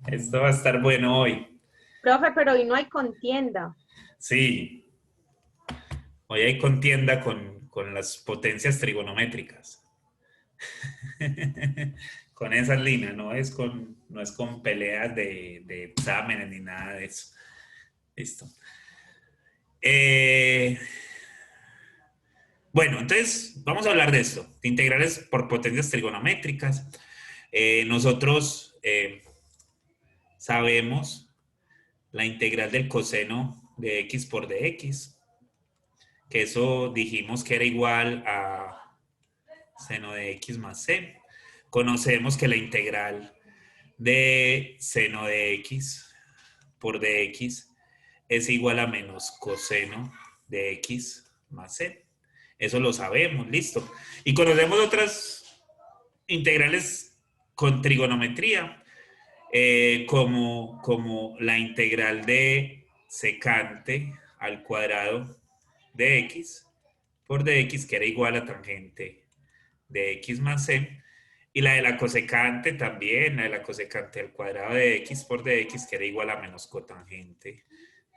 Esto va a estar bueno hoy. Profe, pero hoy no hay contienda. Sí, hoy hay contienda con las potencias trigonométricas. Con esas líneas, no es con peleas de exámenes ni nada de eso. Listo. Eh, bueno, entonces vamos a hablar de esto, de integrales por potencias trigonométricas. Nosotros sabemos la integral del coseno de x por dx, que eso dijimos que era igual a seno de x más c. Conocemos que la integral de seno de x por dx es igual a menos coseno de x más c. Eso lo sabemos, listo. Y conocemos otras integrales con trigonometría, como la integral de secante al cuadrado de x por dx, que era igual a tangente de x más c, y la de la cosecante también, la de la cosecante al cuadrado de x por dx, que era igual a menos cotangente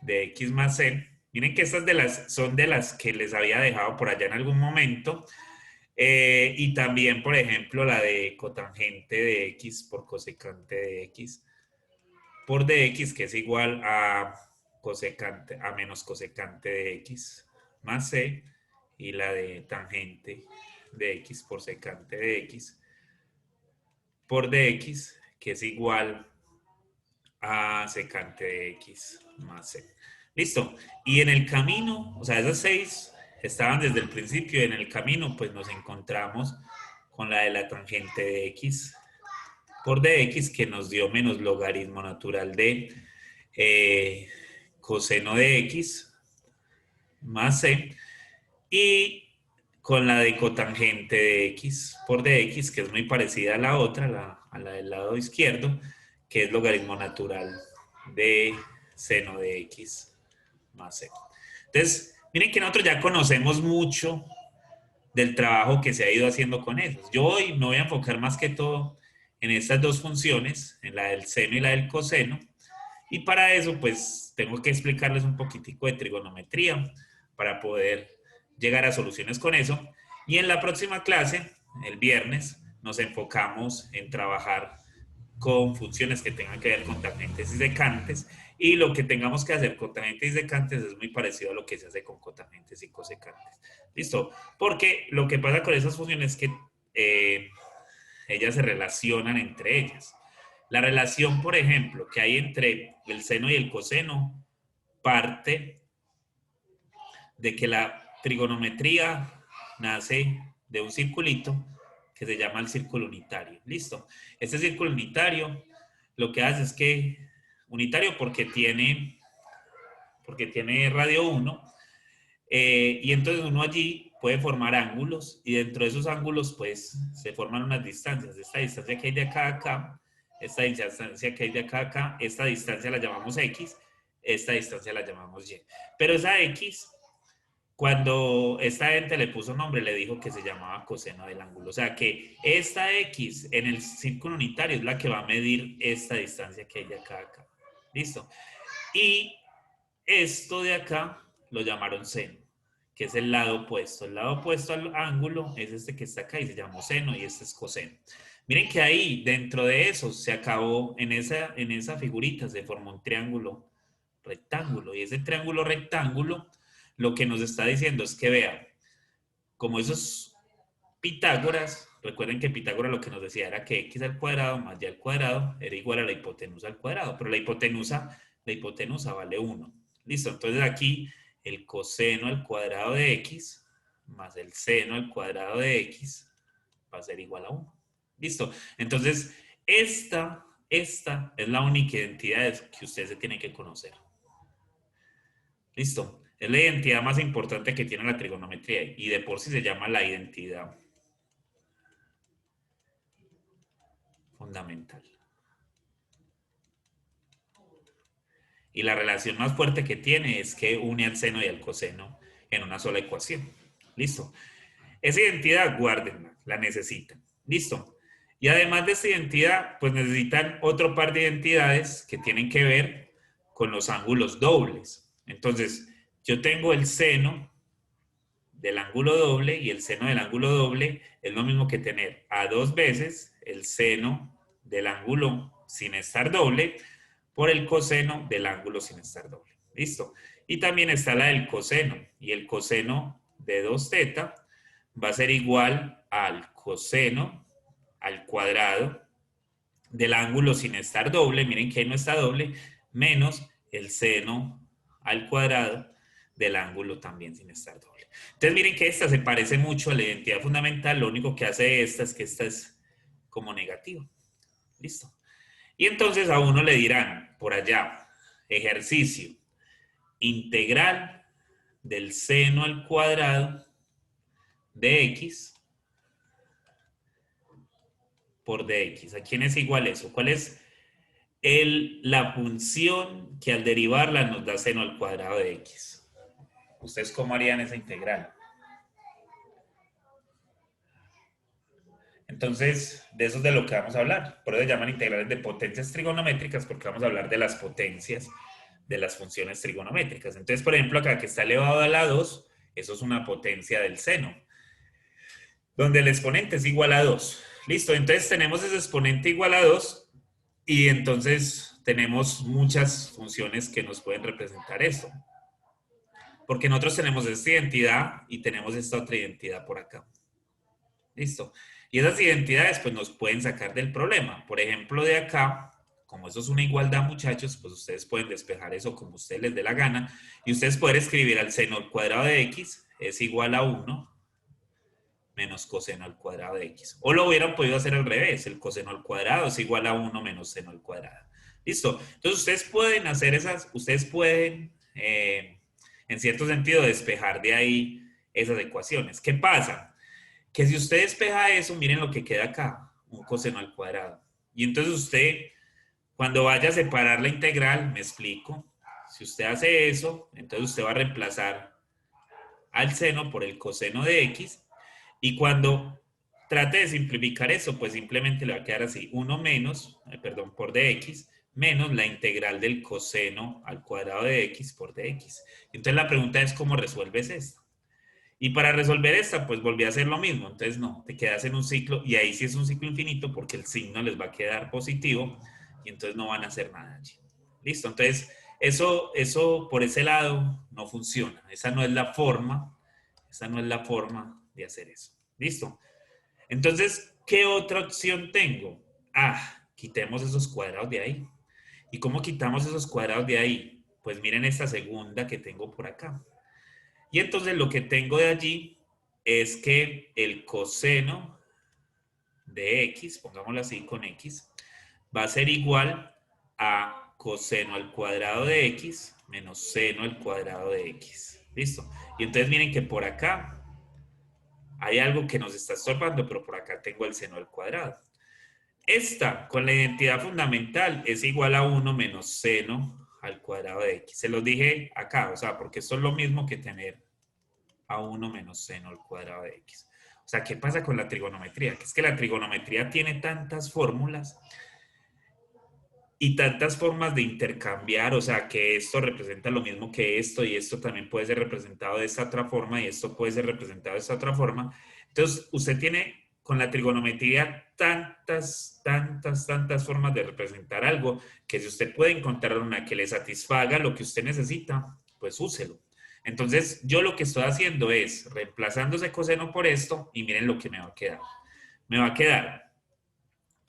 de x más c. Miren que estas son de las que les había dejado por allá en algún momento. Y también, por ejemplo, la de cotangente de x por cosecante de x por dx, que es igual a cosecante, a menos cosecante de x más c, y la de tangente de x por secante de x por dx, que es igual a secante de x más c. Listo. Y en el camino, o sea, esas seis estaban desde el principio, y en el camino pues nos encontramos con la de la tangente de x por dx, que nos dio menos logaritmo natural de coseno de x más c, y con la de cotangente de x por dx, que es muy parecida a la otra, a la del lado izquierdo, que es logaritmo natural de seno de x más c. Entonces, miren que nosotros ya conocemos mucho del trabajo que se ha ido haciendo con esos. Yo hoy me voy a enfocar más que todo en estas dos funciones, en la del seno y la del coseno, y para eso pues tengo que explicarles un poquitico de trigonometría para poder llegar a soluciones con eso. Y en la próxima clase, el viernes, nos enfocamos en trabajar con funciones que tengan que ver con tangentes y secantes, y lo que tengamos que hacer con tangentes y secantes es muy parecido a lo que se hace con cotangentes y cosecantes. ¿Listo? Porque lo que pasa con esas funciones es que ellas se relacionan entre ellas. La relación, por ejemplo, que hay entre el seno y el coseno parte de que la trigonometría nace de un circulito que se llama el círculo unitario. Listo. Este círculo unitario lo que hace es que, unitario porque tiene radio 1, y entonces uno allí puede formar ángulos, y dentro de esos ángulos pues se forman unas distancias. Esta distancia que hay de acá a acá, esta distancia que hay de acá a acá, esta distancia la llamamos x, esta distancia la llamamos y. Pero esa x, cuando esta gente le puso nombre, le dijo que se llamaba coseno del ángulo. O sea que esta x en el círculo unitario es la que va a medir esta distancia que hay de acá a acá. ¿Listo? Y esto de acá lo llamaron seno, que es el lado opuesto. El lado opuesto al ángulo es este que está acá y se llamó seno, y este es coseno. Miren que ahí, dentro de eso, se acabó, en esa figurita se formó un triángulo rectángulo, y ese triángulo rectángulo lo que nos está diciendo es que, vean, como esos Pitágoras, recuerden que Pitágoras lo que nos decía era que x al cuadrado más y al cuadrado era igual a la hipotenusa al cuadrado, pero la hipotenusa vale 1. Listo, entonces aquí el coseno al cuadrado de x más el seno al cuadrado de x va a ser igual a 1. Listo, entonces esta es la única identidad que ustedes se tienen que conocer. Listo, es la identidad más importante que tiene la trigonometría, y de por sí se llama la identidad fundamental. Y la relación más fuerte que tiene es que une al seno y al coseno en una sola ecuación. Listo. Esa identidad, guárdenla, la necesitan. Listo. Y además de esta identidad, pues necesitan otro par de identidades que tienen que ver con los ángulos dobles. Entonces, yo tengo el seno del ángulo doble y el seno del ángulo doble es lo mismo que tener a dos veces el seno del ángulo sin estar doble por el coseno del ángulo sin estar doble. ¿Listo? Y también está la del coseno. Y el coseno de 2θ va a ser igual al coseno al cuadrado del ángulo sin estar doble, miren que ahí no está doble, menos el seno al cuadrado del ángulo también sin estar doble. Entonces miren que esta se parece mucho a la identidad fundamental, lo único que hace esta es que esta es como negativa. ¿Listo? Y entonces a uno le dirán por allá, ejercicio, integral del seno al cuadrado de x por dx. ¿A quién es igual eso? ¿Cuál es la función que al derivarla nos da seno al cuadrado de x? ¿Ustedes cómo harían esa integral? Entonces, de eso es de lo que vamos a hablar. Por eso se llaman integrales de potencias trigonométricas, porque vamos a hablar de las potencias de las funciones trigonométricas. Entonces, por ejemplo, acá que está elevado a la 2, eso es una potencia del seno, donde el exponente es igual a 2. Listo, entonces tenemos ese exponente igual a 2 y entonces tenemos muchas funciones que nos pueden representar esto. Porque nosotros tenemos esta identidad y tenemos esta otra identidad por acá. Listo. Y esas identidades pues nos pueden sacar del problema. Por ejemplo, de acá, como eso es una igualdad, muchachos, pues ustedes pueden despejar eso como ustedes les dé la gana. Y ustedes pueden escribir al seno al cuadrado de x es igual a 1 menos coseno al cuadrado de x. O lo hubieran podido hacer al revés. El coseno al cuadrado es igual a 1 menos seno al cuadrado. Listo. Entonces ustedes pueden hacer esas, ustedes pueden, en cierto sentido, despejar de ahí esas ecuaciones. ¿Qué pasa? Que si usted despeja eso, miren lo que queda acá, un coseno al cuadrado. Y entonces usted, cuando vaya a separar la integral, me explico, si usted hace eso, entonces usted va a reemplazar al seno por el coseno de x, y cuando trate de simplificar eso, pues simplemente le va a quedar así, 1 menos, perdón, por dx, menos la integral del coseno al cuadrado de x por dx. Entonces la pregunta es, ¿cómo resuelves esto? Y para resolver esta, pues volví a hacer lo mismo. Entonces, no, te quedas en un ciclo, y ahí sí es un ciclo infinito porque el signo les va a quedar positivo y entonces no van a hacer nada allí. ¿Listo? Entonces, eso por ese lado no funciona. Esa no es la forma de hacer eso. ¿Listo? Entonces, ¿qué otra opción tengo? Quitemos esos cuadrados de ahí. ¿Y cómo quitamos esos cuadrados de ahí? Pues miren esta segunda que tengo por acá. Y entonces lo que tengo de allí es que el coseno de x, pongámoslo así con x, va a ser igual a coseno al cuadrado de x menos seno al cuadrado de x. ¿Listo? Y entonces miren que por acá hay algo que nos está estorbando, pero por acá tengo el seno al cuadrado. Esta, con la identidad fundamental, es igual a 1 menos seno al cuadrado de x. Se los dije acá, o sea, porque esto es lo mismo que tener a 1 menos seno al cuadrado de x. O sea, ¿qué pasa con la trigonometría? Que es que la trigonometría tiene tantas fórmulas y tantas formas de intercambiar, o sea, que esto representa lo mismo que esto y esto también puede ser representado de esta otra forma y esto puede ser representado de esta otra forma. Entonces, usted tiene con la trigonometría tantas formas de representar algo que si usted puede encontrar una que le satisfaga lo que usted necesita, pues úselo. Entonces, yo lo que estoy haciendo es reemplazando ese coseno por esto y miren lo que me va a quedar. Me va a quedar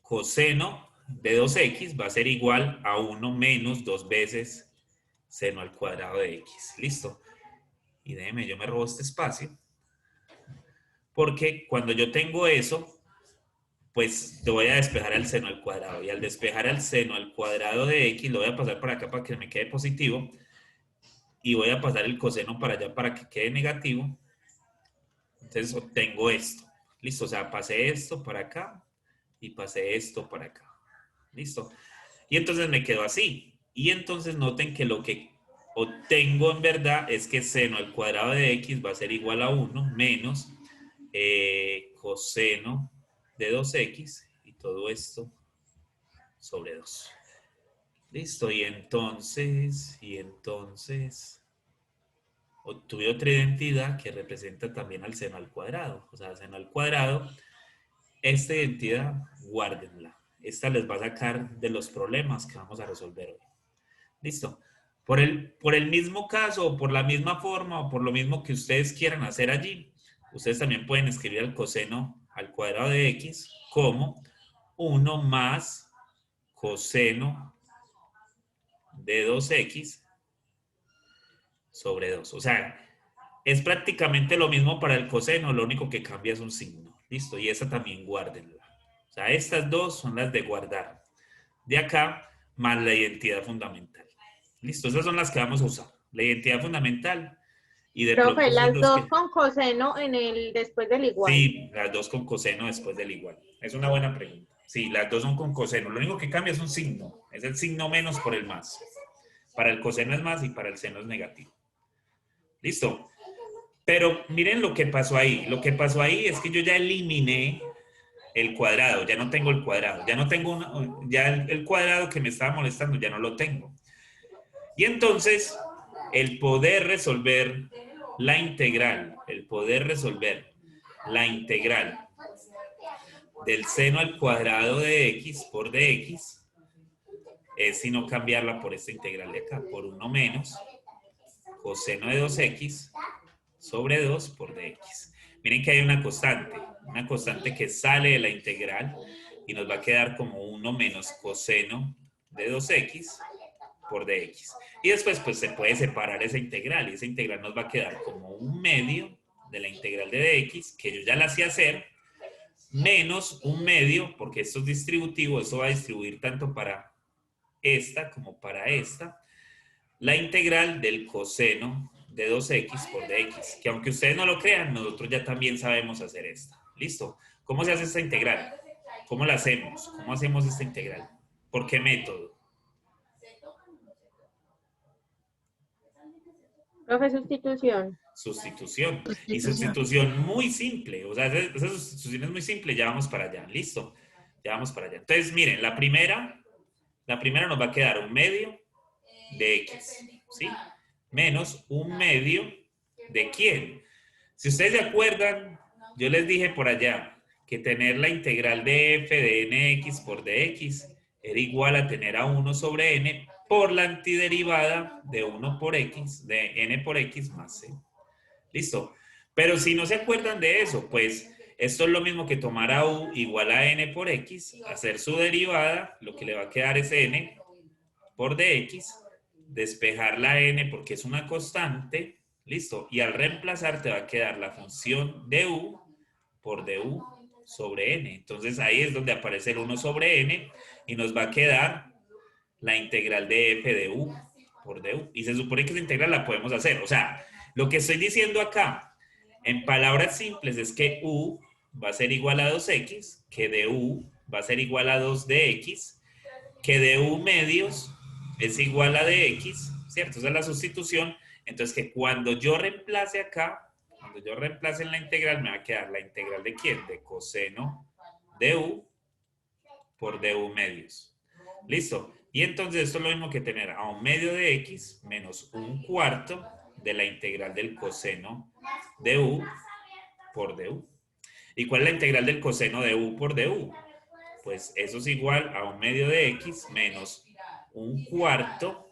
coseno de 2x va a ser igual a 1 menos 2 veces seno al cuadrado de x. ¿Listo? Y déjeme, yo me robo este espacio. Porque cuando yo tengo eso, pues yo voy a despejar al seno al cuadrado. Y al despejar al seno al cuadrado de x, lo voy a pasar para acá para que me quede positivo. Y voy a pasar el coseno para allá para que quede negativo. Entonces obtengo esto. Listo, o sea, pasé esto para acá y pasé esto para acá. Listo. Y entonces me quedo así. Y entonces noten que lo que obtengo en verdad es que seno al cuadrado de x va a ser igual a 1 menos coseno de 2x. Y todo esto sobre 2. Listo, y entonces obtuve otra identidad que representa también al seno al cuadrado. O sea, seno al cuadrado, esta identidad, guárdenla. Esta les va a sacar de los problemas que vamos a resolver hoy. Listo. Por el mismo caso, o por la misma forma, o por lo mismo que ustedes quieran hacer allí, ustedes también pueden escribir el coseno al cuadrado de x como 1 más coseno de 2x sobre 2. O sea, es prácticamente lo mismo para el coseno, lo único que cambia es un signo. Listo, y esa también guárdenla. O sea, estas dos son las de guardar. De acá, más la identidad fundamental. Listo, esas son las que vamos a usar. La identidad fundamental y de pronto Profe, esas las dos dos que... con coseno en el después del igual. Sí, las dos con coseno después del igual. Es una buena pregunta. Sí, las dos son con coseno. Lo único que cambia es un signo. Es el signo menos por el más. Para el coseno es más y para el seno es negativo. Listo. Pero miren lo que pasó ahí. Lo que pasó ahí es que yo ya eliminé el cuadrado. Ya no tengo el cuadrado. Ya no tengo ya el cuadrado que me estaba molestando. Ya no lo tengo. Y entonces, el poder resolver la integral, del seno al cuadrado de x por dx es sino cambiarla por esta integral de acá, por 1 menos coseno de 2x sobre 2 por dx. Miren que hay una constante que sale de la integral y nos va a quedar como 1 menos coseno de 2x por dx. Y después pues se puede separar esa integral y esa integral nos va a quedar como un medio de la integral de dx, que yo ya la hacía hacer, menos un medio, porque esto es distributivo, eso va a distribuir tanto para esta como para esta, la integral del coseno de 2x por dx, que aunque ustedes no lo crean, nosotros ya también sabemos hacer esta. ¿Listo? ¿Cómo se hace esta integral? ¿Cómo la hacemos? ¿Cómo hacemos esta integral? ¿Por qué método? Profe, sustitución. Sustitución. Y Sustitución. sustitución muy simple. O sea, esa sustitución es muy simple. Ya vamos para allá. Listo. Ya vamos para allá. Entonces, miren, la primera nos va a quedar un medio de x. ¿Sí? Menos un medio de quién. Si ustedes se acuerdan, yo les dije por allá que tener la integral de f de nx por dx era igual a tener a 1 sobre n por la antiderivada de 1 por x, de n por x más c. Listo. Pero si no se acuerdan de eso, pues esto es lo mismo que tomar a u igual a n por x, hacer su derivada, lo que le va a quedar es n por dx, despejar la n porque es una constante, listo, y al reemplazar te va a quedar la función de u por du sobre n. Entonces ahí es donde aparece el 1 sobre n y nos va a quedar la integral de f de u por du. Y se supone que esa integral la podemos hacer. O sea, lo que estoy diciendo acá, en palabras simples, es que u va a ser igual a 2x, que du va a ser igual a 2dx, que du medios es igual a dx, ¿cierto? Esa es la sustitución. Entonces, que cuando yo reemplace acá, cuando yo reemplace en la integral, me va a quedar la integral de ¿quién? De coseno de u por du medios. ¿Listo? Y entonces esto es lo mismo que tener a un medio de x menos un cuarto de la integral del coseno de u por du. ¿Y cuál es la integral del coseno de u por du? Pues eso es igual a un medio de x menos un cuarto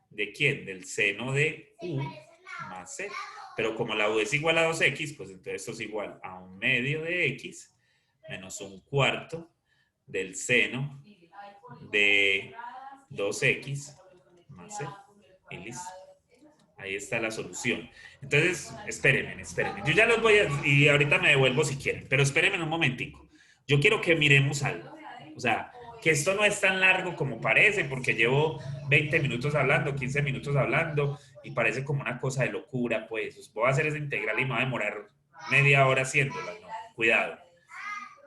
de ¿quién? Del seno de u más c. Pero como la u es igual a 2x, pues entonces esto es igual a un medio de x menos un cuarto del seno de 2x más c. Y listo. Ahí está la solución. Entonces, espérenme. Yo ya los voy a... Y ahorita me devuelvo si quieren, pero espérenme un momentico. Yo quiero que miremos algo. O sea, que esto no es tan largo como parece, porque llevo 20 minutos hablando, 15 minutos hablando, y parece como una cosa de locura, pues. Voy a hacer esa integral y me va a demorar media hora haciéndola, ¿no? Cuidado.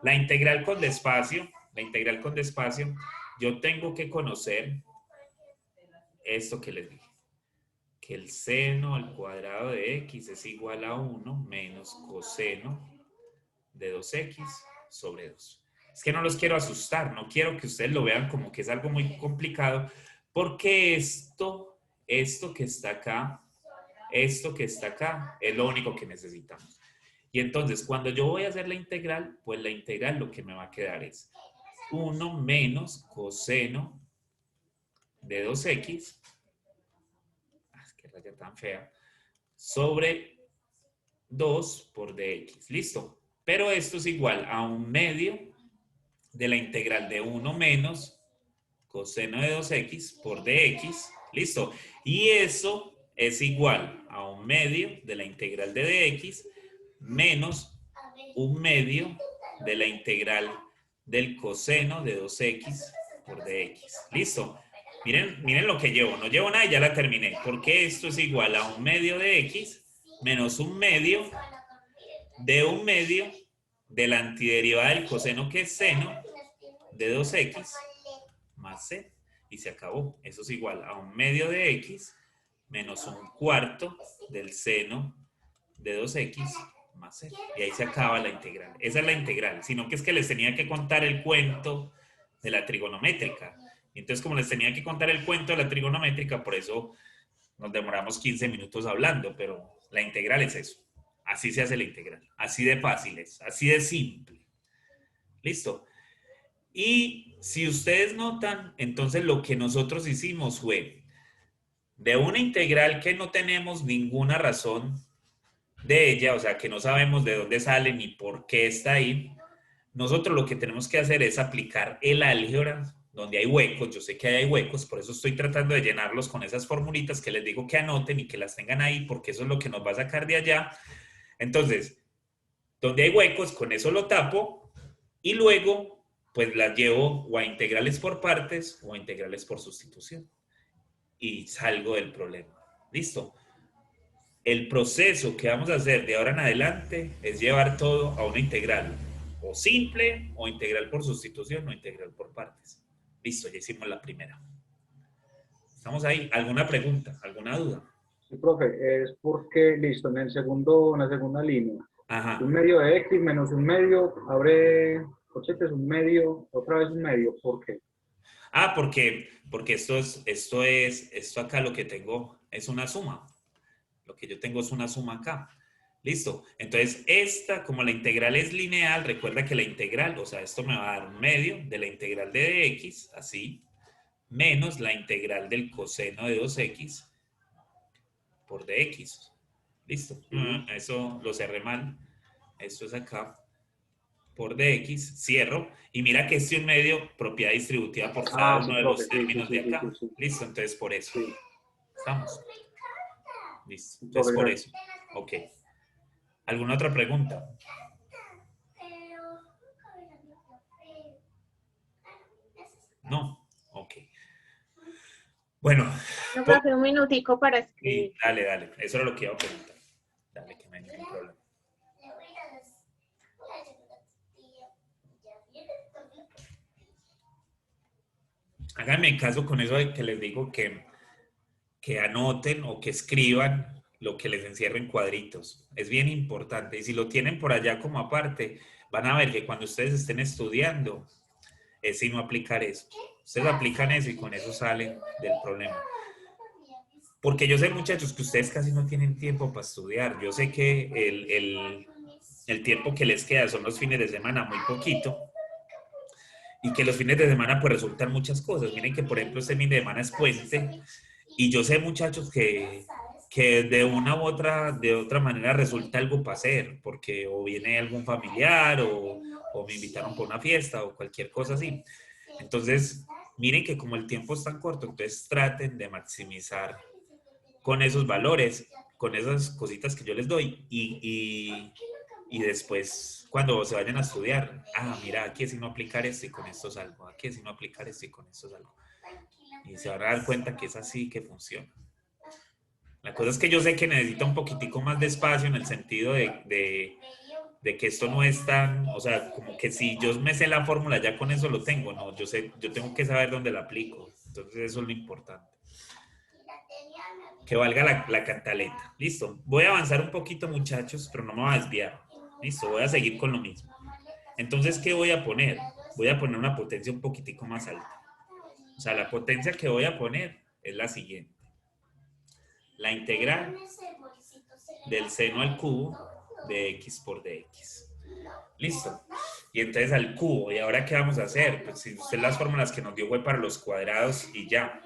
La integral con despacio, yo tengo que conocer esto que les dije, que el seno al cuadrado de x es igual a 1 menos coseno de 2x sobre 2. Es que no los quiero asustar, no quiero que ustedes lo vean como que es algo muy complicado, porque esto que está acá, esto que está acá, es lo único que necesitamos. Y entonces, cuando yo voy a hacer la integral, pues la integral lo que me va a quedar es 1 menos coseno de 2x, qué raya tan fea, sobre 2 por dx. ¿Listo? Pero esto es igual a 1/2 de la integral de 1 menos coseno de 2x por dx. ¿Listo? Y eso es igual a 1/2 de la integral de dx menos 1/2 de la integral del coseno de 2x por dx. ¿Listo? Miren lo que llevo. No llevo nada y ya la terminé. Porque esto es igual a 1/2 de x menos 1/2 de 1/2 de la antiderivada del coseno, que es seno de 2x más c. Y se acabó. Eso es igual a 1/2 de x menos 1/4 del seno de 2x más c. Y ahí se acaba la integral. Esa es la integral. Sino que es que les tenía que contar el cuento de la trigonométrica. Y entonces, como les tenía que contar el cuento de la trigonométrica, por eso nos demoramos 15 minutos hablando. Pero la integral es eso. Así se hace la integral. Así de fácil es. Así de simple. ¿Listo? Y si ustedes notan, entonces lo que nosotros hicimos fue de una integral que no tenemos ninguna razón de ella, o sea, que no sabemos de dónde sale ni por qué está ahí, nosotros lo que tenemos que hacer es aplicar el álgebra donde hay huecos. Yo sé que hay huecos, por eso estoy tratando de llenarlos con esas formulitas que les digo que anoten y que las tengan ahí, porque eso es lo que nos va a sacar de allá. Entonces, donde hay huecos, con eso lo tapo y luego pues las llevo o a integrales por partes o a integrales por sustitución y salgo del problema. ¿Listo? El proceso que vamos a hacer de ahora en adelante es llevar todo a una integral o simple o integral por sustitución o integral por partes. Listo, ya hicimos la primera. ¿Estamos ahí? ¿Alguna pregunta? ¿Alguna duda? Sí, profe, es porque, listo, en la segunda línea, Ajá. 1/2 de x menos 1/2, abre corchetes, 1/2, otra vez 1/2, ¿por qué? Ah, porque esto acá lo que tengo es una suma. Lo que yo tengo es una suma acá. Listo. Entonces, esta, como la integral es lineal, recuerda que la integral, o sea, esto me va a dar 1/2 de la integral de dx, así, menos la integral del coseno de 2x por dx. Listo. Eso lo cerré mal. Esto es acá por dx. Cierro. Y mira que este 1/2, propiedad distributiva por cada uno Sí, de profe, los términos de acá. sí. Listo. Entonces, por eso. Sí. ¿Estamos? Listo. Profe, Entonces, por gracias. eso. Ok. ¿Alguna otra pregunta? No. Ok. Bueno. No, profe, un minutico para escribir. Dale, dale. Eso era lo que iba a preguntar. Dale, que no hay ningún problema. Háganme caso con eso de que les digo que anoten o que escriban lo que les encierro en cuadritos. Es bien importante. Y si lo tienen por allá como aparte, van a ver que cuando ustedes estén estudiando, es sino aplicar eso. Ustedes aplican eso y con eso salen del problema. Porque yo sé, muchachos, que ustedes casi no tienen tiempo para estudiar. Yo sé que el tiempo que les queda son los fines de semana, muy poquito. Y que los fines de semana pues resultan muchas cosas. Miren que, por ejemplo, este fin de semana es puente. Y yo sé, muchachos, que de una u otra, de otra manera resulta algo para hacer. Porque o viene algún familiar o me invitaron por una fiesta o cualquier cosa así. Entonces, miren que como el tiempo es tan corto, entonces traten de maximizar con esos valores, con esas cositas que yo les doy y después cuando se vayan a estudiar, mira, aquí es si no aplicar esto y con esto salgo, aquí es si no aplicar esto y con esto salgo. Y se van a dar cuenta que es así que funciona. La cosa es que yo sé que necesita un poquitico más de espacio en el sentido de que esto no es tan, o sea, como que si yo me sé la fórmula ya con eso lo tengo, no, yo tengo que saber dónde la aplico. Entonces eso es lo importante. Que valga la cantaleta. Listo. Voy a avanzar un poquito, muchachos, pero no me voy a desviar. Listo, voy a seguir con lo mismo. Entonces, ¿qué voy a poner? voy a poner una potencia un poquitico más alta. O sea, la potencia que voy a poner es la siguiente. La integral del seno al cubo de x por dx. Listo. Y entonces al cubo. ¿Y ahora qué vamos a hacer? Pues si usted las fórmulas que nos dio fue para los cuadrados y ya.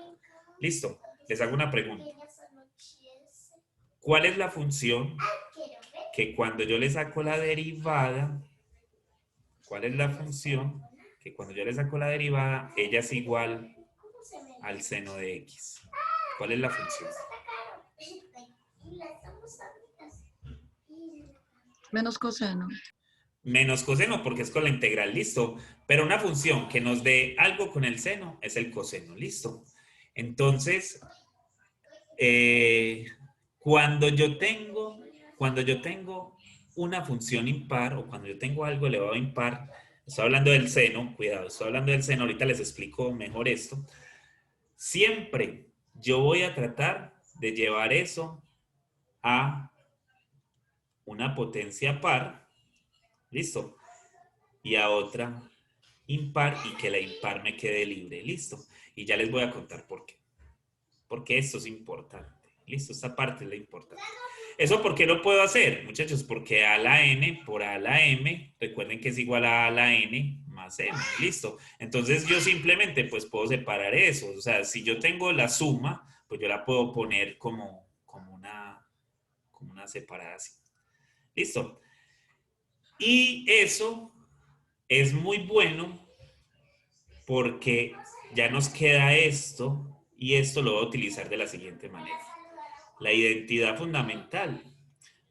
Listo. Les hago una pregunta. ¿Cuál es la función que cuando yo le saco la derivada, cuál es la función que cuando yo le saco la derivada, ella es igual al seno de x? ¿Cuál es la función? Menos coseno. Menos coseno porque es con la integral, listo. Pero una función que nos dé algo con el seno es el coseno, listo. Entonces, cuando yo tengo una función impar o cuando yo tengo algo elevado a impar, estoy hablando del seno, cuidado, estoy hablando del seno, ahorita les explico mejor esto. Siempre yo voy a tratar de llevar eso a una potencia par, listo, y a otra impar y que la impar me quede libre, listo. Y ya les voy a contar por qué. Porque esto es importante, listo, esta parte es la importante. ¿Eso por qué lo puedo hacer, muchachos? Porque a la n por a la m, recuerden que es igual a la n más m, listo. Entonces yo simplemente pues puedo separar eso. O sea, si yo tengo la suma, pues yo la puedo poner como una separada así. Listo. Y eso es muy bueno porque ya nos queda esto y esto lo voy a utilizar de la siguiente manera. La identidad fundamental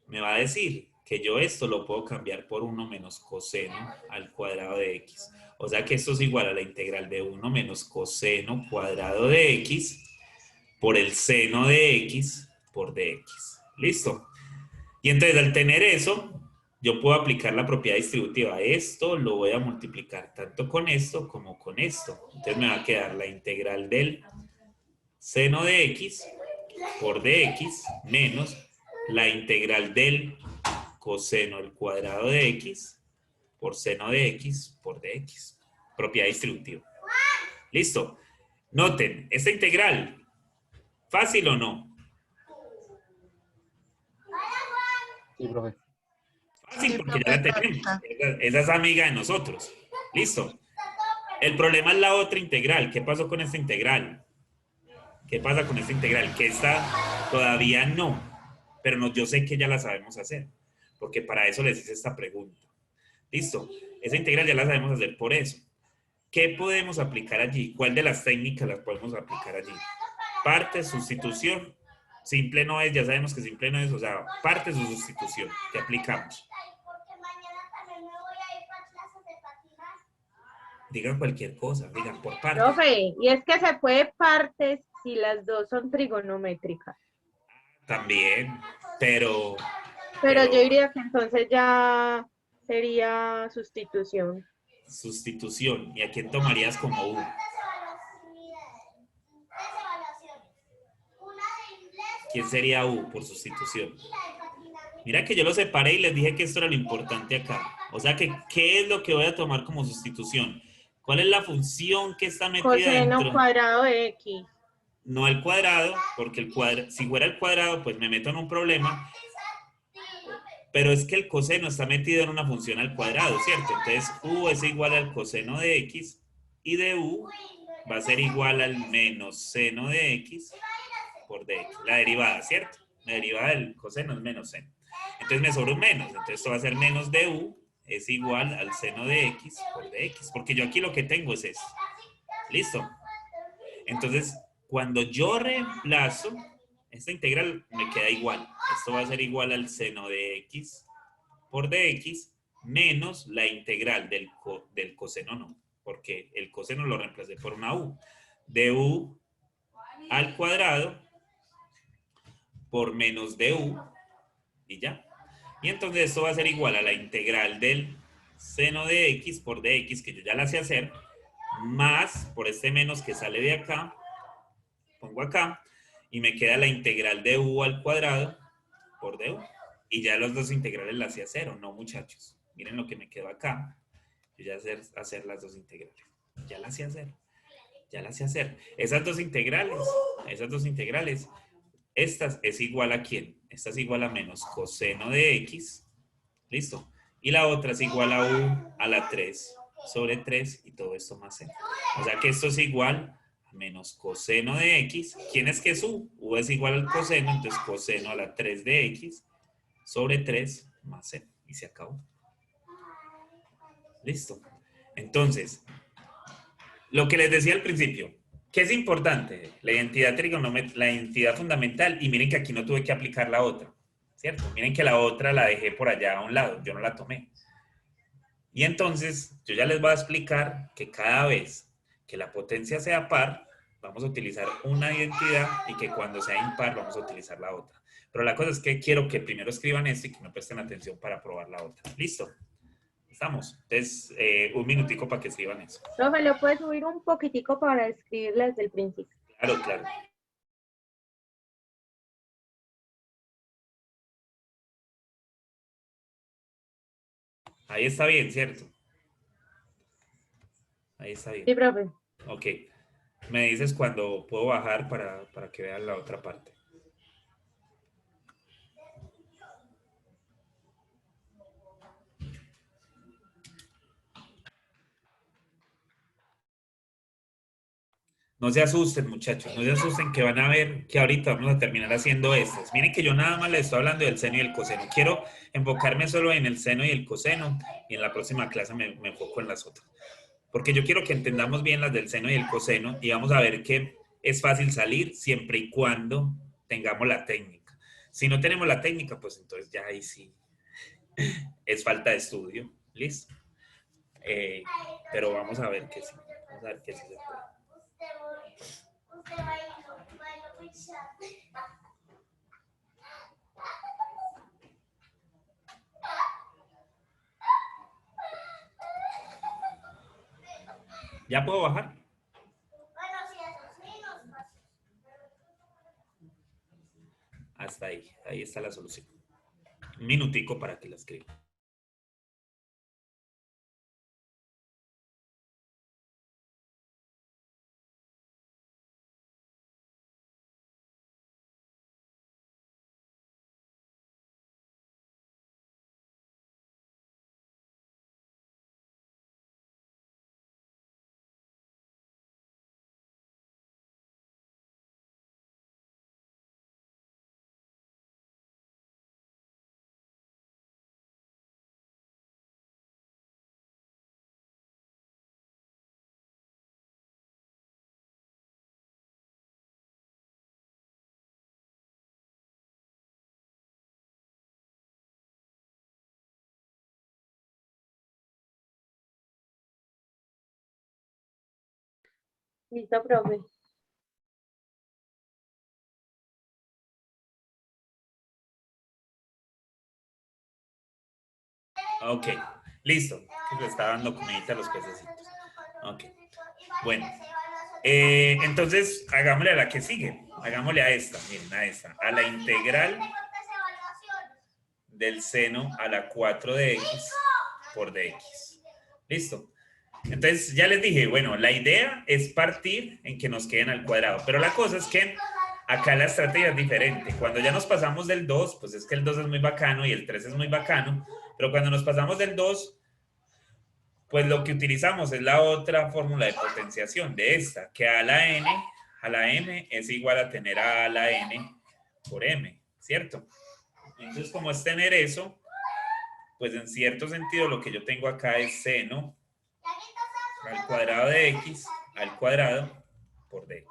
me va a decir que yo esto lo puedo cambiar por 1 menos coseno al cuadrado de x. O sea que esto es igual a la integral de 1 menos coseno cuadrado de x por el seno de x por dx. ¿Listo? Y entonces al tener eso, yo puedo aplicar la propiedad distributiva. Esto lo voy a multiplicar tanto con esto como con esto. Entonces me va a quedar la integral del seno de x por dx menos la integral del coseno al cuadrado de x por seno de x por dx. Propiedad distributiva. ¿Listo? Noten, esta integral, ¿fácil o no? Sí, profe. Fácil Sí, porque ya la profe, tenemos. está. Esa es amiga de nosotros. ¿Listo? El problema es la otra integral. ¿Qué pasó con esta integral? ¿Qué pasa con esta integral? Que esta todavía no. Pero no, yo sé que ya la sabemos hacer. Porque para eso les hice esta pregunta. ¿Listo? Esa integral ya la sabemos hacer por eso. ¿Qué podemos aplicar allí? ¿Cuál de las técnicas las podemos aplicar allí? Parte, sustitución. Simple no es, ya sabemos que simple no es, o sea, parte, su sustitución. ¿Qué aplicamos? Digan cualquier cosa, digan por partes. Profe, y es que se puede partes si las dos son trigonométricas. También, pero Pero yo diría que entonces ya sería sustitución. sustitución. ¿Y a quién tomarías como U? ¿Quién sería U por sustitución? Mira que yo lo separé y les dije que esto era lo importante acá. O sea que, ¿qué es lo que voy a tomar como sustitución? ¿Cuál es la función que está metida Coseno dentro? cuadrado de x. No al cuadrado, porque si fuera el cuadrado, pues me meto en un problema. Pero es que el coseno está metido en una función al cuadrado, ¿cierto? Entonces, U es igual al coseno de x y de U va a ser igual al menos seno de x por dx. La derivada, ¿cierto? La derivada del coseno es menos seno. Entonces me sobra un menos. Entonces esto va a ser menos de U es igual al seno de x por dx. Porque yo aquí lo que tengo es esto. ¿Listo? Entonces, cuando yo reemplazo, esta integral me queda igual. Esto va a ser igual al seno de x por dx menos la integral del coseno, no. Porque el coseno lo reemplacé por una u. De u al cuadrado por menos de u y ya. Y entonces esto va a ser igual a la integral del seno de x por dx, que yo ya la sé hacer, más por este menos que sale de acá, pongo acá, y me queda la integral de u al cuadrado por du. Y ya las dos integrales las sé hacer, ¿o no, muchachos? Miren lo que me quedó acá. Yo ya sé hacer las dos integrales. Ya las sé hacer. Ya las sé hacer. Esas dos integrales, esta es igual a ¿quién? Esta es igual a menos coseno de x, listo. Y la otra es igual a u a la 3 sobre 3 y todo esto más c. O sea que esto es igual a menos coseno de x. ¿Quién es que es u? U es igual al coseno, entonces coseno a la 3 de x sobre 3 más c. Y se acabó. Listo. Entonces, lo que les decía al principio, ¿qué es importante? La identidad trigonométrica, la identidad fundamental, y miren que aquí no tuve que aplicar la otra, ¿cierto? Miren que la otra la dejé por allá a un lado, yo no la tomé. Y entonces, yo ya les voy a explicar que cada vez que la potencia sea par, vamos a utilizar una identidad y que cuando sea impar vamos a utilizar la otra. Pero la cosa es que quiero que primero escriban esto y que me presten atención para probar la otra. ¿Listo? Estamos. Entonces, un minutico para que escriban eso. Profe, ¿lo puedes subir un poquitico para escribirle desde el principio? Claro, claro. Ahí está bien, ¿cierto? Ahí está bien. Sí, profe. Ok. Me dices cuando puedo bajar para que vean la otra parte. No se asusten, muchachos, no se asusten que van a ver que ahorita vamos a terminar haciendo estas. Miren que yo nada más les estoy hablando del seno y el coseno. Quiero enfocarme solo en el seno y el coseno y en la próxima clase me enfoco en las otras. Porque yo quiero que entendamos bien las del seno y el coseno y vamos a ver que es fácil salir siempre y cuando tengamos la técnica. Si no tenemos la técnica, pues entonces ya ahí sí es falta de estudio. ¿Listo? Pero vamos a ver que sí. Vamos a ver que sí se puede. ¿Ya puedo bajar? Hasta ahí. Ahí está la solución. Un minutico para que la escriba. Listo, profe. Ok, listo. Le está dando comidita a los pececitos. Ok, bueno. Entonces, hagámosle a la que sigue. Hagámosle a esta, miren, a esta. A la integral del seno a la 4 de x por dx. Listo. Entonces, ya les dije, bueno, la idea es partir en que nos queden al cuadrado. Pero la cosa es que acá la estrategia es diferente. Cuando ya nos pasamos del 2, pues es que el 2 es muy bacano y el 3 es muy bacano. Pero cuando nos pasamos del 2, pues lo que utilizamos es la otra fórmula de potenciación de esta, que a la m es igual a tener a la n por m, ¿cierto? Entonces, como es tener eso, pues en cierto sentido lo que yo tengo acá es seno al cuadrado de x al cuadrado por dx.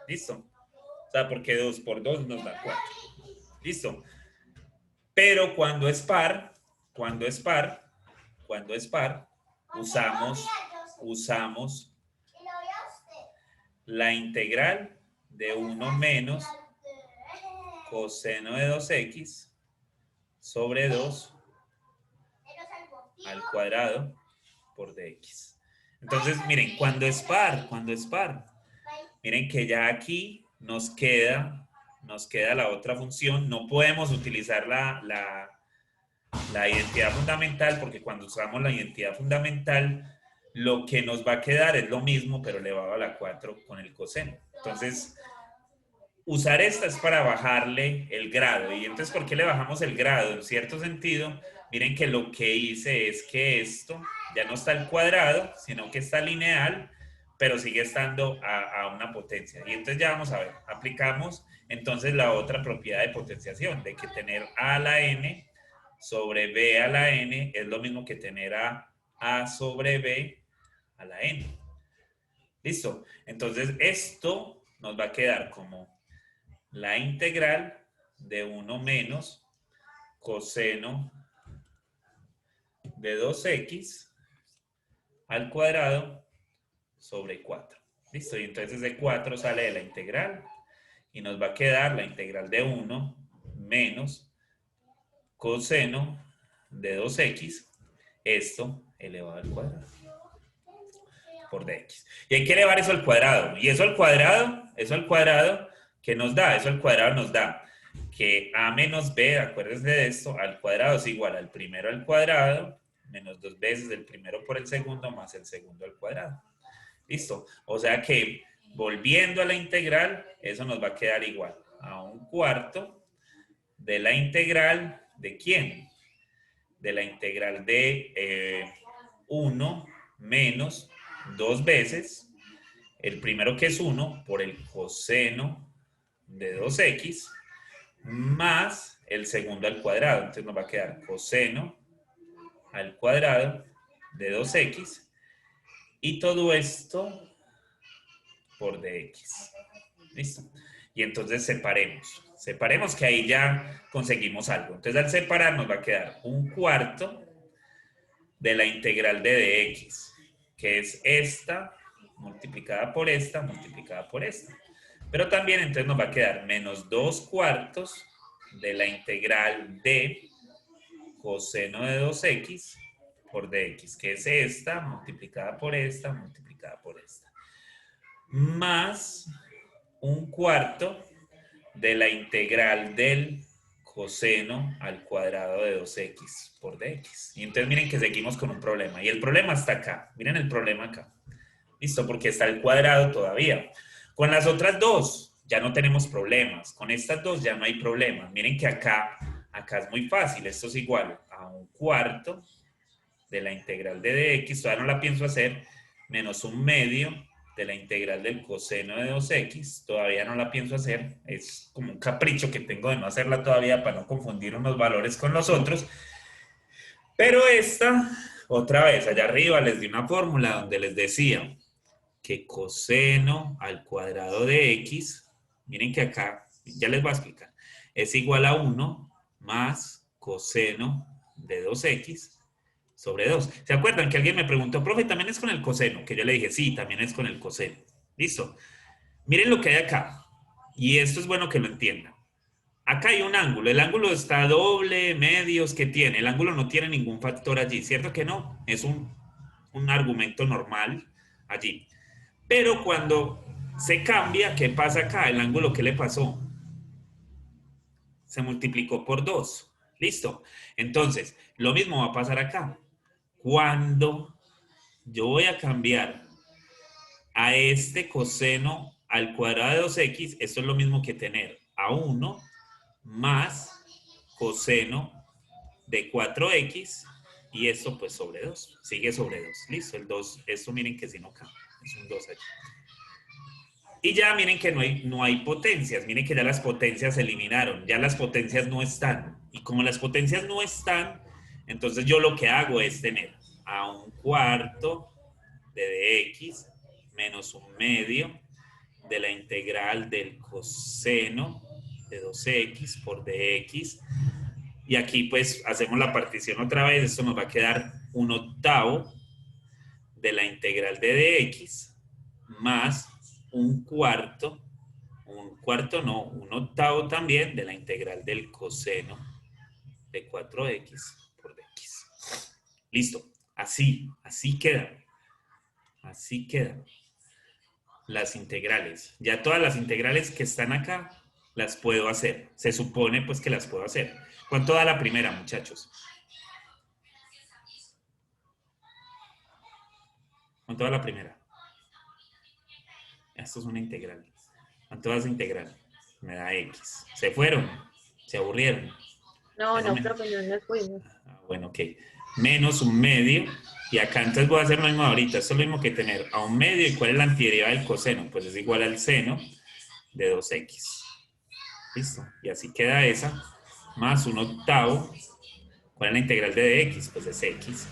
¿Listo? O sea, porque 2 por 2 nos da 4. ¿Listo? Pero cuando es par, usamos la integral de 1 menos coseno de 2x sobre 2 al cuadrado por dx. Entonces, miren, cuando es par, miren que ya aquí nos queda la otra función. No podemos utilizar la la identidad fundamental, porque cuando usamos la identidad fundamental, lo que nos va a quedar es lo mismo, pero elevado a la 4 con el coseno. Entonces, usar esta es para bajarle el grado. ¿Y entonces por qué le bajamos el grado? En cierto sentido, miren que lo que hice es que esto ya no está al cuadrado, sino que está lineal, pero sigue estando a una potencia. Y entonces ya vamos a ver, aplicamos entonces la otra propiedad de potenciación, de que tener a a la n sobre b a la n es lo mismo que tener a sobre b a la n. ¿Listo? Entonces esto nos va a quedar como la integral de 1 menos coseno de 2x al cuadrado sobre 4. ¿Listo? Y entonces de 4 sale de la integral y nos va a quedar la integral de 1 menos coseno de 2x, esto elevado al cuadrado por dx. Y hay que elevar eso al cuadrado. Y eso al cuadrado, ¿qué nos da? Eso al cuadrado nos da que a menos b, acuérdense de esto, al cuadrado es igual al primero al cuadrado, menos 2 veces el primero por el segundo, más el segundo al cuadrado. ¿Listo? O sea que, volviendo a la integral, eso nos va a quedar igual a 1/4 de la integral, ¿de quién? De la integral de 1 menos 2 veces, el primero que es 1, por el coseno de 2x, más el segundo al cuadrado. Entonces nos va a quedar coseno al cuadrado de 2x, y todo esto por dx. ¿Listo? Y entonces separemos que ahí ya conseguimos algo. Entonces al separar nos va a quedar 1/4 de la integral de dx, que es esta multiplicada por esta, multiplicada por esta. Pero también entonces nos va a quedar menos 2/4 de la integral de coseno de 2x por dx, que es esta multiplicada por esta, multiplicada por esta. Más 1/4 de la integral del coseno al cuadrado de 2x por dx. Y entonces miren que seguimos con un problema. Y el problema está acá. Miren el problema acá. ¿Listo? Porque está el cuadrado todavía. Con las otras dos ya no tenemos problemas. Con estas dos ya no hay problemas. Miren que acá es muy fácil. Esto es igual a 1/4 de la integral de dx. Todavía no la pienso hacer. Menos 1/2 de la integral del coseno de 2x, todavía no la pienso hacer, es como un capricho que tengo de no hacerla todavía para no confundir unos valores con los otros, pero esta, otra vez, allá arriba les di una fórmula donde les decía que coseno al cuadrado de x, miren que acá, ya les voy a explicar, es igual a 1 más coseno de 2x sobre 2. ¿Se acuerdan que alguien me preguntó, profe, ¿también es con el coseno? Que yo le dije, sí, también es con el coseno. ¿Listo? Miren lo que hay acá. Y esto es bueno que lo entiendan. Acá hay un ángulo. El ángulo está doble, medios, ¿qué tiene? El ángulo no tiene ningún factor allí, ¿cierto que no? Es un argumento normal allí. Pero cuando se cambia, ¿qué pasa acá? El ángulo, ¿qué le pasó? Se multiplicó por 2. ¿Listo? Entonces, lo mismo va a pasar acá. Cuando yo voy a cambiar a este coseno al cuadrado de 2x, esto es lo mismo que tener a 1 más coseno de 4x, y esto pues sobre 2, sigue sobre 2. Listo, el 2, esto miren que si no cambia, es un 2 aquí. Y ya miren que no hay potencias, miren que ya las potencias se eliminaron, ya las potencias no están. Y como las potencias no están, entonces yo lo que hago es tener a 1/4 de dx menos 1/2 de la integral del coseno de 2x por dx. Y aquí pues hacemos la partición otra vez, esto nos va a quedar 1/8 de la integral de dx más 1/4, 1/8 también de la integral del coseno de 4x por dx. Listo, así quedan. Así quedan las integrales. Ya todas las integrales que están acá las puedo hacer. Se supone pues que las puedo hacer. ¿Cuánto da la primera, muchachos? ¿Cuánto va la primera? Esto es una integral. ¿Cuánto va esa integral? Me da X. ¿Se fueron? ¿Se aburrieron? No, Eso no, me- profe, no nos fuimos. Bueno, ok. Menos un medio. Y acá entonces voy a hacer lo mismo ahorita. Esto es lo mismo que tener a un medio. ¿Y cuál es la antiderivada del coseno? Pues es igual al seno de 2x. Listo. Y así queda esa. Más un octavo. ¿Cuál es la integral de dx? Pues es x.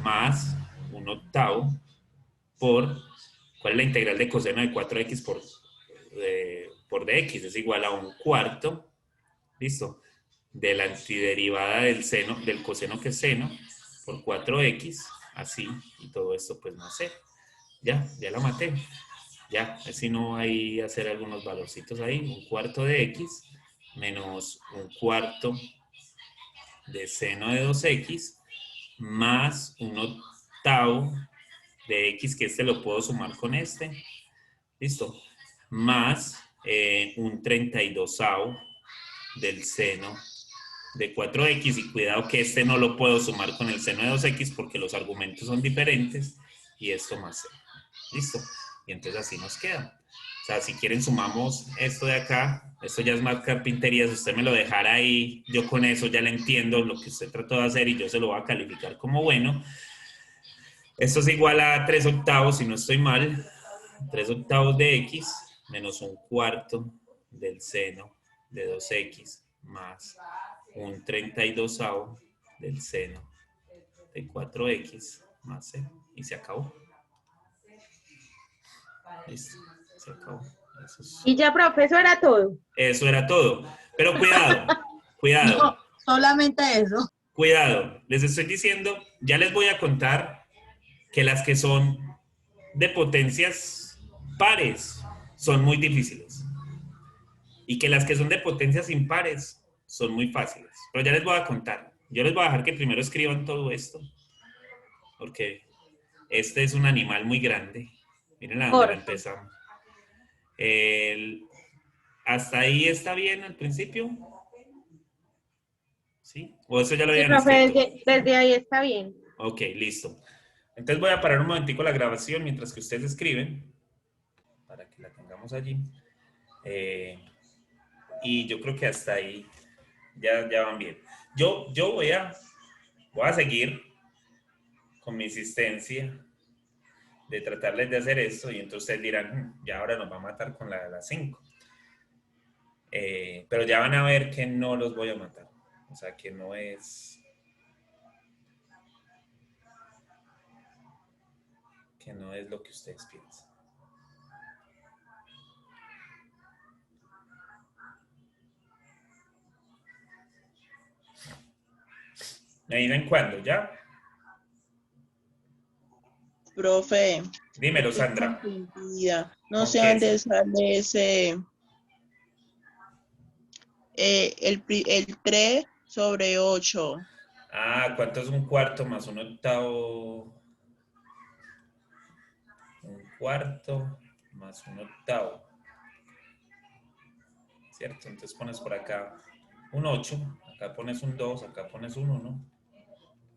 Más un octavo por... ¿Cuál es la integral de coseno de 4x por dx? Es igual a un cuarto. Listo. De la antiderivada del seno, del coseno que es seno, por 4x, así, y todo esto, pues no sé. Ya la maté. Ya, así no hay hacer algunos valorcitos ahí. Un cuarto de x menos un cuarto de seno de 2x más un octavo de x, que este lo puedo sumar con este. Listo. Más un 32avo del seno de 4x, y cuidado que este no lo puedo sumar con el seno de 2x porque los argumentos son diferentes, y esto más c. Listo. Y entonces así nos queda. O sea, si quieren sumamos esto de acá. Esto ya es más carpintería. Si usted me lo dejara ahí, yo con eso ya le entiendo lo que usted trató de hacer y yo se lo voy a calificar como bueno. Esto es igual a 3 octavos, si no estoy mal. 3 octavos de x menos un cuarto del seno de 2x más un 32avo del seno de 4x más c. Y se acabó. Listo, se acabó. Y ya, profe, eso era todo. Eso era todo. Pero cuidado, No, cuidado, solamente eso. cuidado. Les estoy diciendo, ya les voy a contar que las que son de potencias pares son muy difíciles. Y que las que son de potencias impares son muy fáciles. Pero ya les voy a contar. Yo les voy a dejar que primero escriban todo esto. Porque este es un animal muy grande. Miren a dónde Porfa. empezamos. ¿Hasta ahí está bien al principio? ¿Sí? ¿O eso ya lo Sí, habían profe, escrito? desde ahí está bien. Ok, listo. Entonces voy a parar un momentico la grabación mientras que ustedes escriben, para que la tengamos allí. Y yo creo que hasta ahí ya van bien. Yo voy a seguir con mi insistencia de tratarles de hacer esto, y entonces ustedes dirán, ya ahora nos va a matar con la 5. Pero ya van a ver que no los voy a matar. O sea, que no es lo que ustedes piensan. ¿Me dicen cuándo? ¿Ya? Profe, Dímelo, estoy Sandra. confundida. No ¿Con sé qué? dónde sale ese, el 3 sobre 8. Ah, ¿cuánto es un cuarto más un octavo? Un cuarto más un octavo. ¿Cierto? Entonces pones por acá un 8, acá pones un 2, acá pones un 1.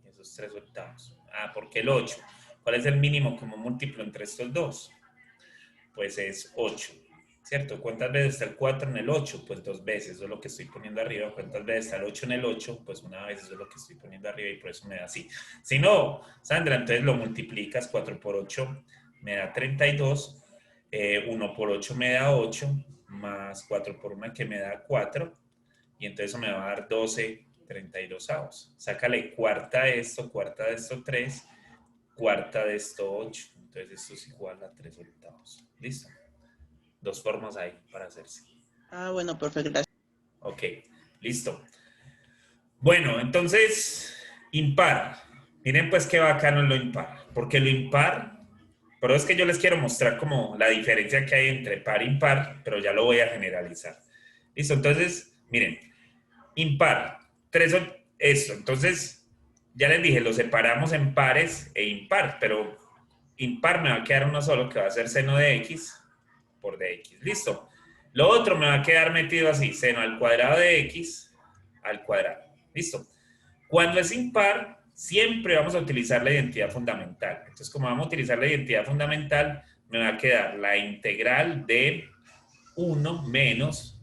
Y esos 3 octavos. Ah, ¿por qué el 8? ¿Cuál es el mínimo como múltiplo entre estos dos? Pues es 8. ¿Cierto? ¿Cuántas veces está el 4 en el 8? Pues 2 veces, eso es lo que estoy poniendo arriba. ¿Cuántas veces está el 8 en el 8? Pues una vez, eso es lo que estoy poniendo arriba, y por eso me da así. Si no, Sandra, entonces lo multiplicas. 4 por 8 me da 32, 1 por 8 me da 8, más 4 por 1 que me da 4, y entonces eso me va a dar 12 32avos. Sácale cuarta de esto 3, cuarta de esto 8, entonces esto es igual a 3 octavos. ¿Listo? 2 formas ahí para hacerse. Ah, bueno, profe, gracias. Ok, listo. Bueno, entonces, impar. Miren pues qué bacano es lo impar. Porque lo impar, pero es que yo les quiero mostrar como la diferencia que hay entre par e impar, pero ya lo voy a generalizar. Listo, entonces, miren, impar, esto. Entonces, ya les dije, lo separamos en pares e impar, pero impar me va a quedar uno solo, que va a ser seno de x por dx. Listo. Lo otro me va a quedar metido así, seno al cuadrado de x al cuadrado. Listo. Cuando es impar, siempre vamos a utilizar la identidad fundamental. Entonces, como vamos a utilizar la identidad fundamental, me va a quedar la integral de 1 menos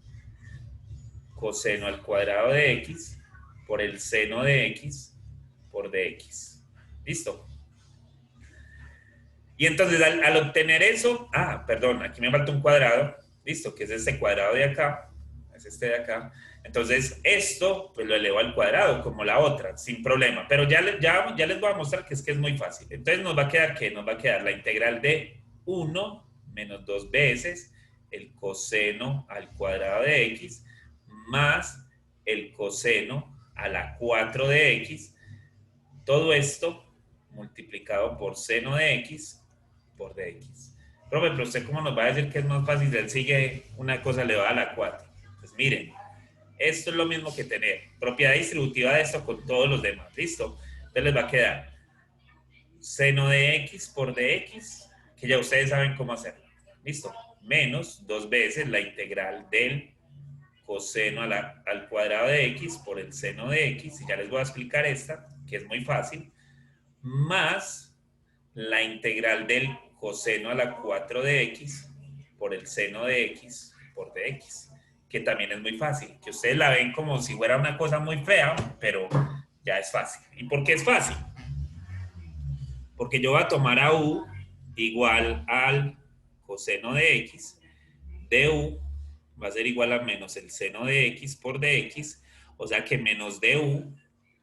coseno al cuadrado de x por el seno de x por dx. ¿Listo? Y entonces, al obtener eso, perdón, aquí me falta un cuadrado, listo, que es este cuadrado de acá, es este de acá. Entonces, esto, pues lo elevo al cuadrado, como la otra, sin problema. Pero ya les voy a mostrar que es muy fácil. Entonces, nos va a quedar, ¿qué? Nos va a quedar la integral de 1 menos 2 veces el coseno al cuadrado de x más el coseno a la 4 de x. Todo esto multiplicado por seno de x por dx. Profe, pero usted cómo nos va a decir que es más fácil si él sigue una cosa elevada a la 4. Pues miren, esto es lo mismo que tener propiedad distributiva de esto con todos los demás. ¿Listo? Entonces les va a quedar seno de x por dx, que ya ustedes saben cómo hacerlo. ¿Listo? Menos 2 veces la integral del coseno al cuadrado de x por el seno de x, y ya les voy a explicar esta, que es muy fácil, más la integral del coseno a la 4 de x por el seno de x por dx, que también es muy fácil, que ustedes la ven como si fuera una cosa muy fea, pero ya es fácil. ¿Y por qué es fácil? Porque yo voy a tomar a u igual al coseno de x, du va a ser igual a menos el seno de x por dx, o sea que menos du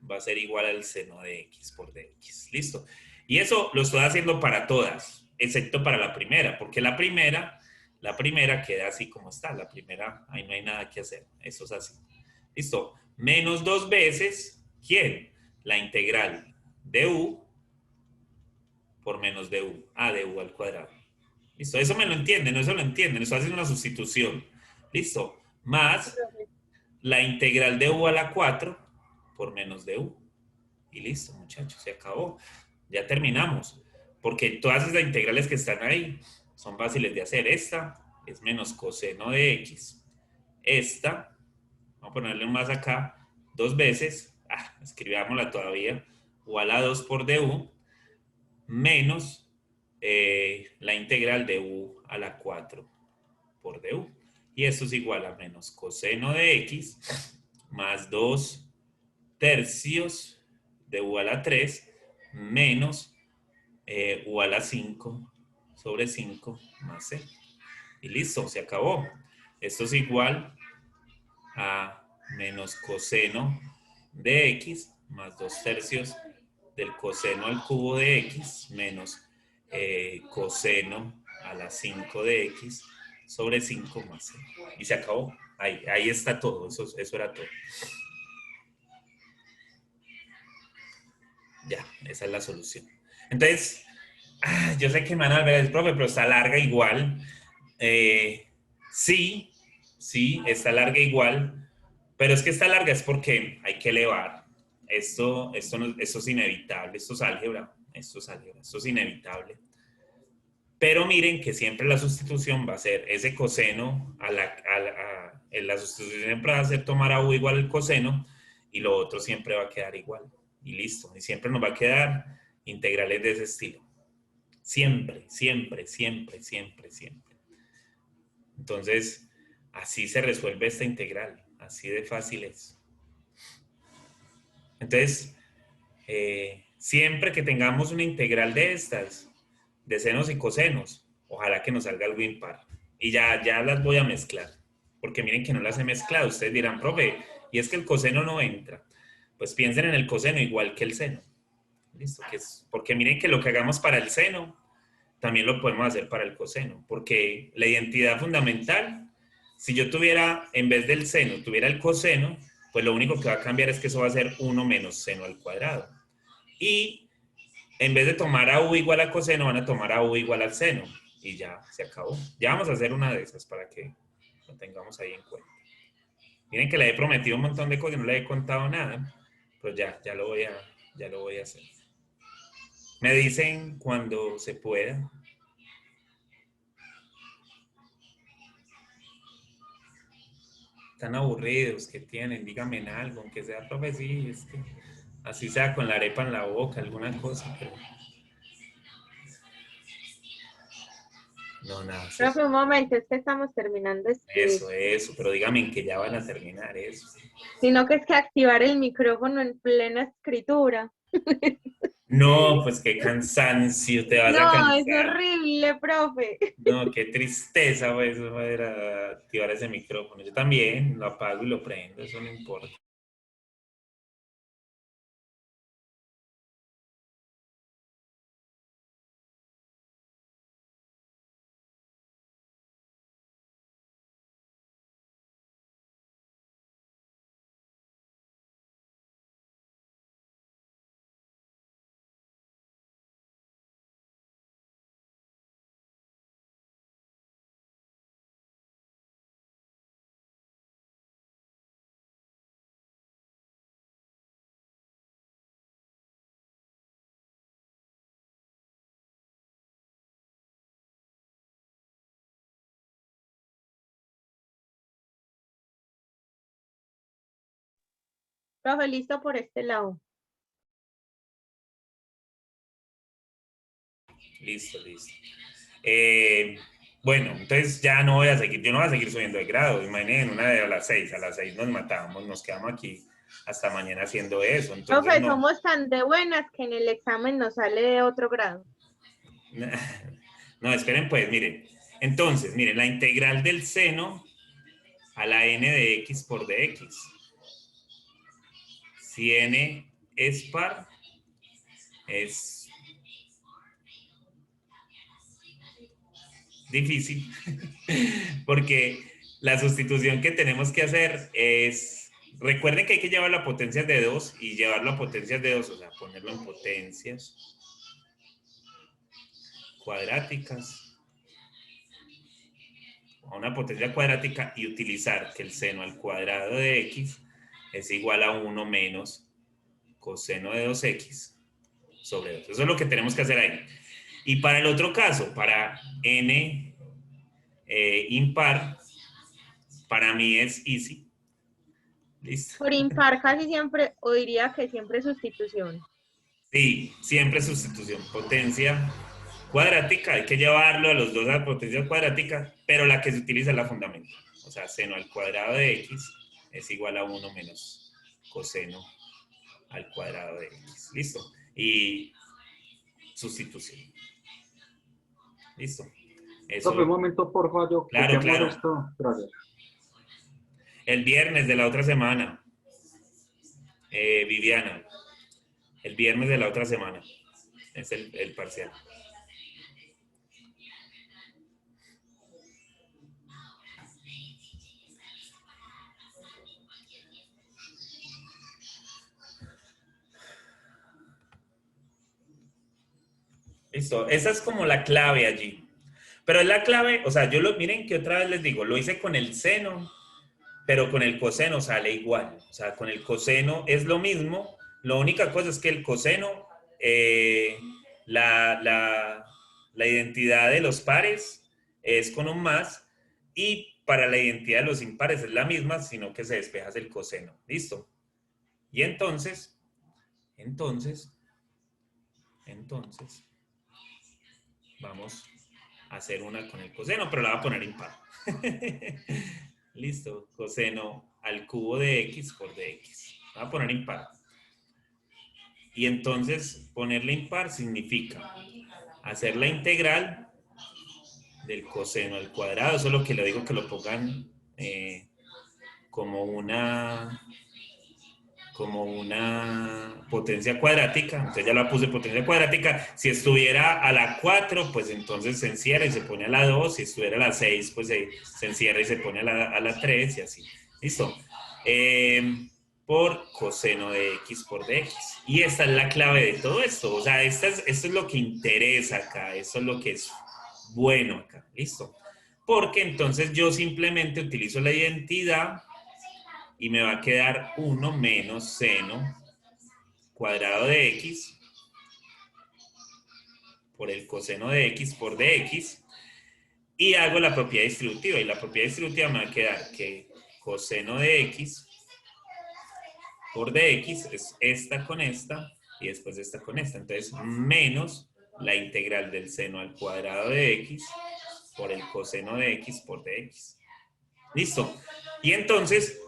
va a ser igual al seno de x por dx. ¿Listo? Y eso lo estoy haciendo para todas, excepto para la primera, porque la primera queda así como está. La primera, ahí no hay nada que hacer. Eso es así. ¿Listo? Menos 2 veces, ¿quién? La integral de u por menos de u. De u al cuadrado. ¿Listo? Eso me lo entienden, eso lo entienden. Eso hace una sustitución. ¿Listo? Más la integral de u a la 4 por menos de u. Y listo, muchachos, se acabó. Ya terminamos. Porque todas esas integrales que están ahí son fáciles de hacer. Esta es menos coseno de x. Esta, vamos a ponerle un más acá, 2 veces, escribámosla todavía, igual a 2 por du, menos la integral de u a la 4 por du. Y esto es igual a menos coseno de x más 2 tercios de u a la 3 menos u a la 5 sobre 5 más c. Y listo, se acabó. Esto es igual a menos coseno de x más 2 tercios del coseno al cubo de x menos coseno a la 5 de x sobre 5 más c. Y se acabó. Ahí está todo. Eso era todo. Ya, esa es la solución. Entonces, yo sé que me van a ver el profe, pero está larga igual. Sí, está larga igual, pero es que está larga es porque hay que elevar. Esto es inevitable, esto es álgebra, esto es inevitable. Pero miren que siempre la sustitución va a ser ese coseno, la sustitución siempre va a ser tomar a u igual al coseno, y lo otro siempre va a quedar igual. Y listo, y siempre nos va a quedar integrales de ese estilo. Siempre, siempre, siempre, siempre, siempre. Entonces, así se resuelve esta integral. Así de fácil es. Entonces, siempre que tengamos una integral de estas, de senos y cosenos, ojalá que nos salga algo impar. Y ya las voy a mezclar. Porque miren que no las he mezclado. Ustedes dirán, profe, y es que el coseno no entra. Pues piensen en el coseno igual que el seno. ¿Listo? Porque miren que lo que hagamos para el seno, también lo podemos hacer para el coseno. Porque la identidad fundamental, si yo tuviera, en vez del seno, tuviera el coseno, pues lo único que va a cambiar es que eso va a ser 1 menos seno al cuadrado. Y en vez de tomar a u igual a coseno, van a tomar a u igual al seno. Y ya, se acabó. Ya vamos a hacer una de esas para que lo tengamos ahí en cuenta. Miren que le he prometido un montón de cosas, no le he contado nada. Pero ya lo voy a hacer. Me dicen cuando se pueda. Están aburridos, que tienen, díganme en algo, aunque sea profe, sí, es que Así sea con la arepa en la boca, alguna cosa, pero... No, nada, sí, Profe, un momento, es que estamos terminando de escribir. eso, pero dígame que ya van a terminar eso. Sino que es que activar el micrófono en plena escritura. No, pues qué cansancio, te vas a No, es cansar. horrible, profe. No, qué tristeza, pues, eso era activar ese micrófono. Yo también lo apago y lo prendo, eso no importa. Profe, listo por este lado. Listo, listo. Bueno, entonces ya no voy a seguir, yo no voy a seguir subiendo de grado. Imaginen, una de a las 6 nos matamos, nos quedamos aquí hasta mañana haciendo eso. Entonces Profe, no, somos tan de buenas que en el examen nos sale de otro grado. no, esperen pues, miren. Entonces, miren, la integral del seno a la n de x por dx. Si n es par, es difícil, porque la sustitución que tenemos que hacer es, recuerden que hay que llevarlo a potencias de 2 y llevarlo a potencias de 2, o sea, ponerlo en potencias cuadráticas, a una potencia cuadrática y utilizar que el seno al cuadrado de x es igual a 1 menos coseno de 2x sobre 2. Eso es lo que tenemos que hacer ahí. Y para el otro caso, para n impar, para mí es easy. Listo. Por impar casi siempre, o diría que siempre sustitución. Sí, siempre sustitución. Potencia cuadrática, hay que llevarlo a los dos a potencia cuadrática, pero la que se utiliza es la fundamental. O sea, seno al cuadrado de x es igual a 1 menos coseno al cuadrado de x. Listo. Y sustitución. Listo. Eso. Profe, un momento, por favor, Claro, claro. esto. Gracias. El viernes de la otra semana, Viviana. El viernes de la otra semana es el parcial. Listo, esa es como la clave allí. Pero es la clave, o sea, miren que otra vez les digo, lo hice con el seno, pero con el coseno sale igual. O sea, con el coseno es lo mismo, la única cosa es que el coseno, la identidad de los pares es con un más, y para la identidad de los impares es la misma, sino que se despeja el coseno. ¿Listo? Y entonces, vamos a hacer una con el coseno, pero la voy a poner impar. Listo, coseno al cubo de x por dx. La voy a poner impar. Y entonces ponerle impar significa hacer la integral del coseno al cuadrado. Eso es lo que le digo que lo pongan como una potencia cuadrática. Entonces ya la puse potencia cuadrática. Si estuviera a la 4, pues entonces se encierra y se pone a la 2. Si estuviera a la 6, pues se encierra y se pone a la 3 y así. ¿Listo? Por coseno de x por dx. Y esta es la clave de todo esto. O sea, esto es lo que interesa acá. Esto es lo que es bueno acá. ¿Listo? Porque entonces yo simplemente utilizo la identidad y me va a quedar 1 menos seno cuadrado de x por el coseno de x por dx, y hago la propiedad distributiva, y la propiedad distributiva me va a quedar que coseno de x por dx es esta con esta y después esta con esta. Entonces, menos la integral del seno al cuadrado de x por el coseno de x por dx. ¿Listo? Y entonces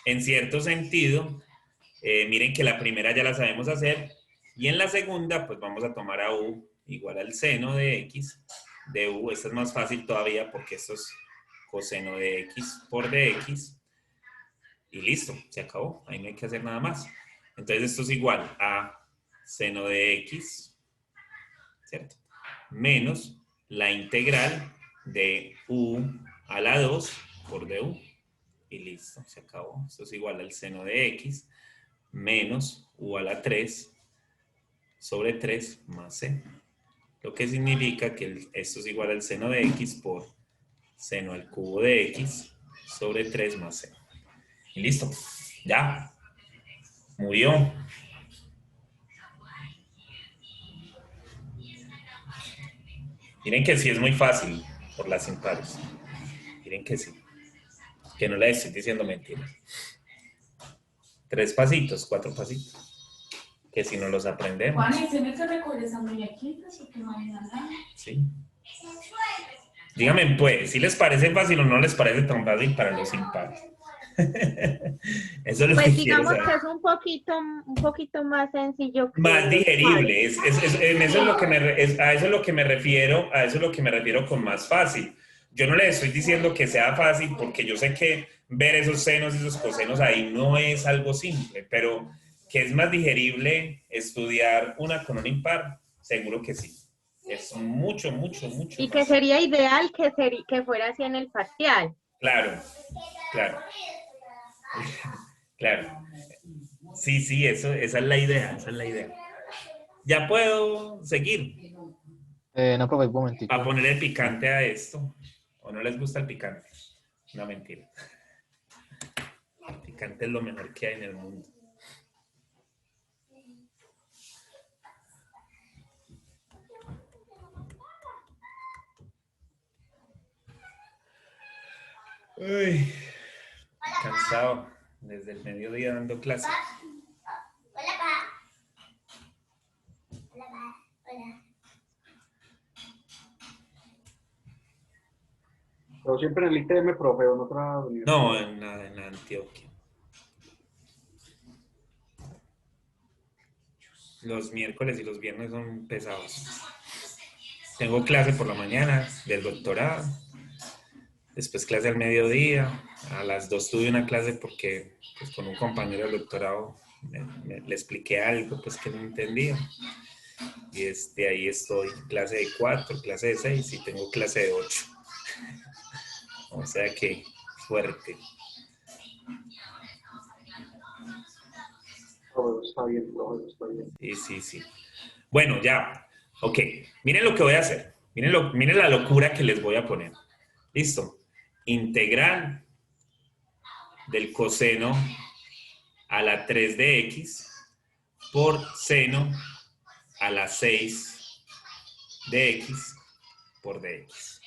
en cierto sentido, miren que la primera ya la sabemos hacer y en la segunda, pues vamos a tomar a u igual al seno de x de u. Esta es más fácil todavía porque esto es coseno de x por dx y listo, se acabó. Ahí no hay que hacer nada más. Entonces esto es igual a seno de x, ¿cierto? Menos la integral de u a la 2 por du. Y listo, se acabó. Esto es igual al seno de x menos u a la 3 sobre 3 más c. Lo que significa que esto es igual al seno de x por seno al cubo de x sobre 3 más c. Y listo, ya. Murió. Miren que sí es muy fácil por las impares. Miren que sí. Que no les estoy diciendo mentiras. 3 pasitos, 4 pasitos. Que si no los aprendemos. Juan, ¿y tiene que recoger esas muñequitas o qué mañana? Sí. Díganme, pues, si les parece fácil o no les parece tan fácil para los impares. Eso es lo Pues que quiero digamos que saber. es un poquito más sencillo que Más los digerible, pares. en eso es lo que a eso es lo que me refiero, a eso es lo que me refiero con más fácil. Yo no les estoy diciendo que sea fácil porque yo sé que ver esos senos y esos cosenos ahí no es algo simple, pero que es más digerible estudiar una con un impar, seguro que sí. Es mucho, mucho, mucho Y que más. sería ideal que fuera así en el parcial. Claro, claro. Claro. Sí, sí, esa es la idea, esa es la idea. Ya puedo seguir No, profe, un momentico. para poner el picante a esto. ¿O no les gusta el picante? No, mentira. El picante es lo mejor que hay en el mundo. Uy, cansado desde el mediodía dando clase. Hola, pa. Hola, pa. Hola. Pero siempre en el ITM, profe, o en otra universidad. No, en Antioquia. Los miércoles y los viernes son pesados. Tengo clase por la mañana del doctorado. Después clase al mediodía. A las 2 tuve una clase porque pues, con un compañero del doctorado le expliqué algo pues, que no entendía. Y ahí estoy. Clase de 4, clase de 6 y tengo clase de 8. O sea que fuerte. Todo está bien, todo está bien. Sí, sí, sí. Bueno, ya. Ok. Miren lo que voy a hacer. Miren la locura que les voy a poner. Listo. Integral del coseno a la 3 de x por seno a la 6 de x por dx.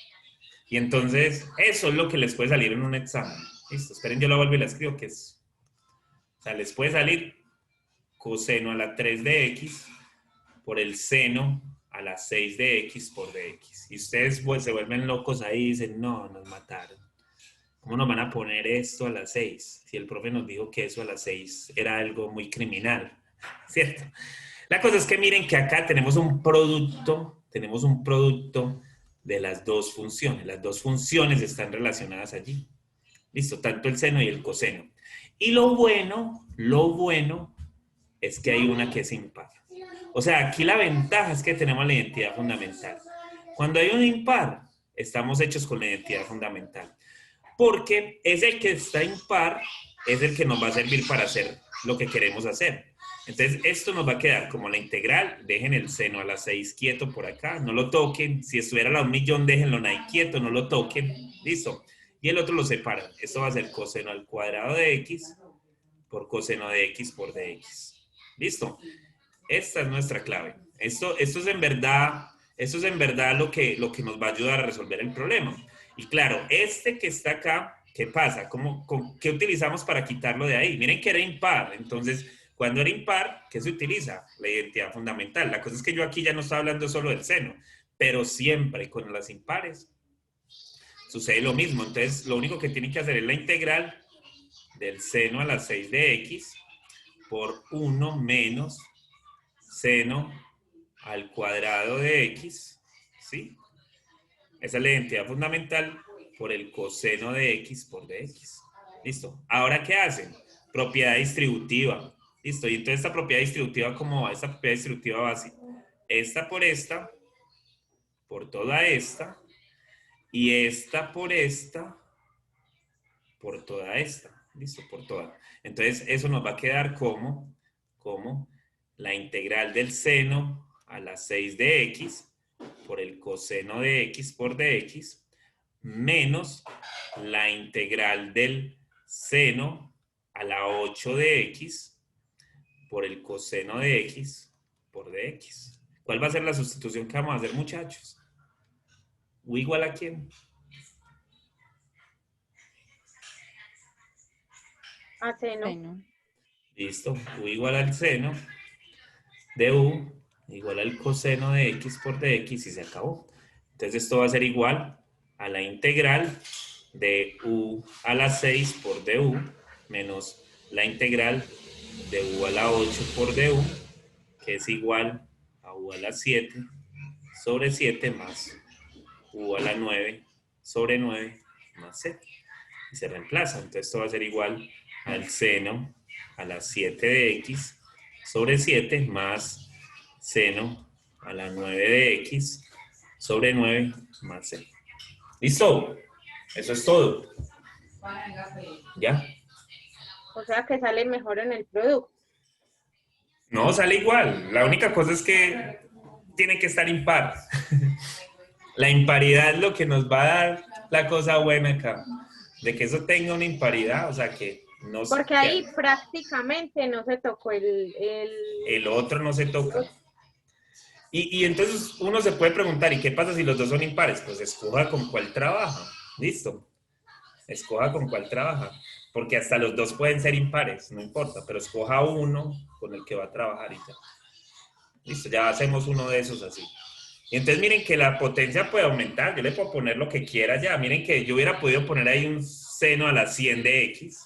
Y entonces, eso es lo que les puede salir en un examen. Listo. Esperen, yo la vuelvo y la escribo, que es... O sea, les puede salir coseno a la 3 de x por el seno a la 6 de x por dx. Y ustedes pues, se vuelven locos ahí y dicen, no, nos mataron. ¿Cómo nos van a poner esto a la 6? Si el profe nos dijo que eso a la 6 era algo muy criminal, ¿cierto? La cosa es que miren que acá tenemos un producto de las dos funciones. Las dos funciones están relacionadas allí. Listo, tanto el seno y el coseno. Y lo bueno es que hay una que es impar. O sea, aquí la ventaja es que tenemos la identidad fundamental. Cuando hay un impar, estamos hechos con la identidad fundamental. Porque es el que está impar, es el que nos va a servir para hacer lo que queremos hacer. Entonces, esto nos va a quedar como la integral. Dejen el seno a la 6 quieto por acá, no lo toquen. Si estuviera a la 1.000.000, déjenlo ahí quieto, no lo toquen. Listo. Y el otro lo separan. Esto va a ser coseno al cuadrado de x por coseno de x por dx. ¿Listo? Esta es nuestra clave. Esto es en verdad lo que nos va a ayudar a resolver el problema. Y claro, este que está acá ¿qué pasa? ¿Qué utilizamos para quitarlo de ahí? Miren que era impar. Entonces, cuando era impar, ¿qué se utiliza? La identidad fundamental. La cosa es que yo aquí ya no estoy hablando solo del seno, pero siempre con las impares sucede lo mismo. Entonces, lo único que tienen que hacer es la integral del seno a la 6 de x por 1 menos seno al cuadrado de x, ¿sí? Esa es la identidad fundamental por el coseno de x por dx. ¿Listo? Ahora, ¿qué hacen? Propiedad distributiva. ¿Listo? Y entonces esta propiedad distributiva, ¿cómo va? Esta propiedad distributiva va así. Esta por toda esta, y esta por toda esta. ¿Listo? Por toda. Entonces, eso nos va a quedar como la integral del seno a la 6 de x por el coseno de x por dx menos la integral del seno a la 8 de x por el coseno de x por dx. ¿Cuál va a ser la sustitución que vamos a hacer, muchachos? ¿U igual a quién? A seno. Listo. U igual al seno de u igual al coseno de x por dx y se acabó. Entonces esto va a ser igual a la integral de u a la 6 por du menos la integral de u a la 8 por du, que es igual a u a la 7 sobre 7 más u a la 9 sobre 9 más z. Y se reemplaza. Entonces esto va a ser igual al seno a la 7 de x sobre 7 más seno a la 9 de x sobre 9 más z. ¿Listo? Eso es todo. ¿Ya? O sea que sale mejor en el producto. No, sale igual. La única cosa es que tiene que estar impar. La imparidad es lo que nos va a dar la cosa buena acá. De que eso tenga una imparidad, o sea que no se... Porque ahí prácticamente no se tocó el otro no se toca. Y entonces uno se puede preguntar, ¿y qué pasa si los dos son impares? Pues escoja con cuál trabaja. Listo. Escoja con cuál trabaja. Porque hasta los dos pueden ser impares, no importa, pero escoja uno con el que va a trabajar y ya. Listo, ya hacemos uno de esos así. Y entonces miren que la potencia puede aumentar. Yo le puedo poner lo que quiera ya. Miren que yo hubiera podido poner ahí un seno a la 100 de x.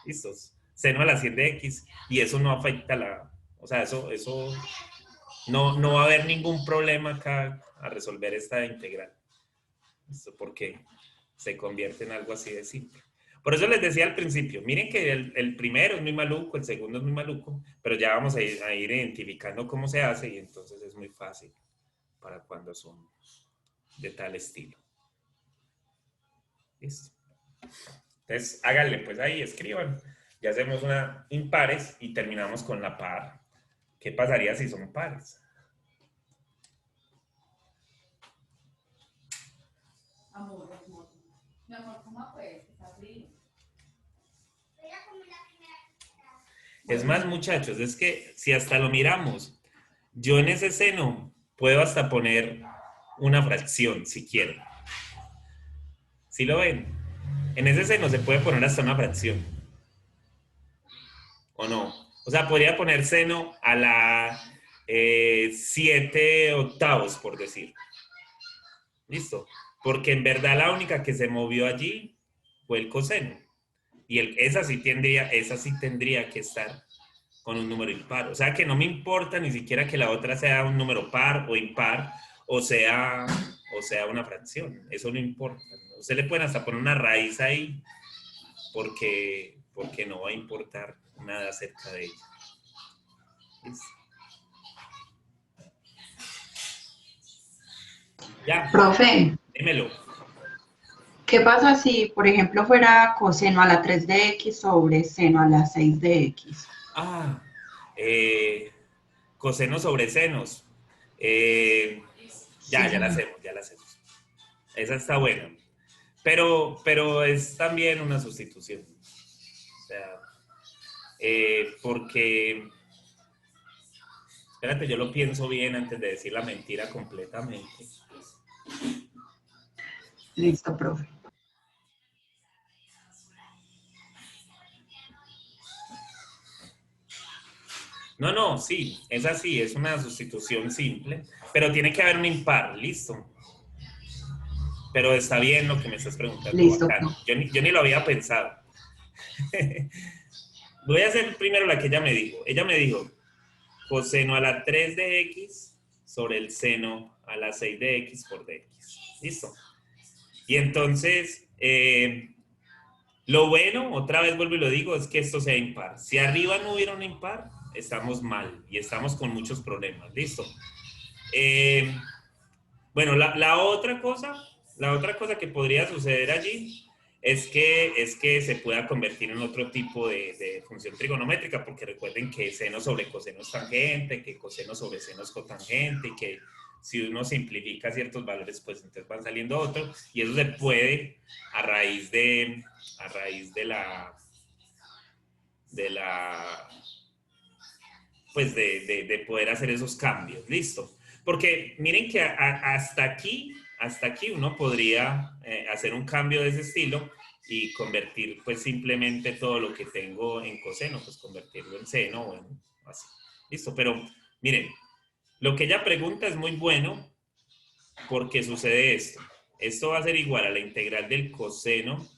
¿Listo? Seno a la 100 de x. Y eso no afecta la... O sea, eso no va a haber ningún problema acá a resolver esta integral. ¿Listo? Porque se convierte en algo así de simple. Por eso les decía al principio, miren que el primero es muy maluco, el segundo es muy maluco, pero ya vamos a ir identificando cómo se hace y entonces es muy fácil para cuando son de tal estilo. ¿Listo? Entonces, háganle pues ahí, escriban. Ya hacemos una impares y terminamos con la par. ¿Qué pasaría si son pares? Amor, mi amor, ¿cómo pues? ¿Está frío? Es más, muchachos, es que si hasta lo miramos, yo en ese seno puedo hasta poner una fracción, si quiero. ¿Sí lo ven? En ese seno se puede poner hasta una fracción. ¿O no? O sea, podría poner seno a la 7 octavos, por decir. ¿Listo? Porque en verdad la única que se movió allí fue el coseno. Y esa sí tendría que estar con un número impar. O sea que no me importa ni siquiera que la otra sea un número par o impar o sea una fracción. Eso no importa. Usted le pueden hasta poner una raíz ahí porque no va a importar nada acerca de ella. ¿Listo? Ya. Profe, Dímelo. ¿qué pasa si, por ejemplo, fuera coseno a la 3 de x sobre seno a la 6 de x? Ah, cosenos sobre senos. Ya la hacemos. Esa está buena. Pero es también una sustitución. O sea, porque... Espérate, yo lo pienso bien antes de decir la mentira completamente. Listo, profe. No, no, sí, es así, es una sustitución simple, pero tiene que haber un impar, listo. Pero está bien lo que me estás preguntando, Listo. bacano. Yo ni lo había pensado. Voy a hacer primero la que ella me dijo. Ella me dijo coseno a la 3 de x sobre el seno a la 6 de x por dx. Listo. Y entonces, lo bueno, otra vez vuelvo y lo digo, es que esto sea impar. Si arriba no hubiera un impar, estamos mal y estamos con muchos problemas. Listo. Bueno, la otra cosa que podría suceder allí es que se pueda convertir en otro tipo de función trigonométrica, porque recuerden que seno sobre coseno es tangente, que coseno sobre seno es cotangente, y que si uno simplifica ciertos valores, pues entonces van saliendo otros, y eso se puede a raíz de pues de poder hacer esos cambios, listo. Porque miren que hasta aquí uno podría hacer un cambio de ese estilo y convertir pues simplemente todo lo que tengo en coseno, pues convertirlo en seno o en así. Listo, pero miren, lo que ella pregunta es muy bueno porque sucede esto. Esto va a ser igual a la integral del coseno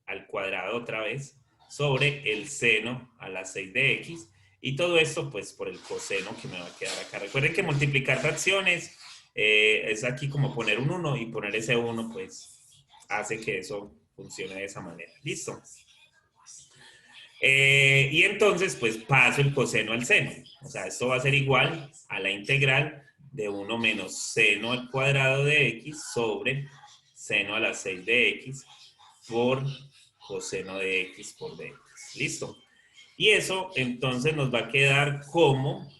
al cuadrado otra vez sobre el seno a la 6 de x. Y todo esto, pues, por el coseno que me va a quedar acá. Recuerden que multiplicar fracciones es aquí como poner un 1 y poner ese 1, pues, hace que eso funcione de esa manera. ¿Listo? Y entonces, pues, paso el coseno al seno. O sea, esto va a ser igual a la integral de 1 menos seno al cuadrado de x sobre seno a la 6 de x por coseno de x por dx. ¿Listo? Y eso entonces nos va a quedar como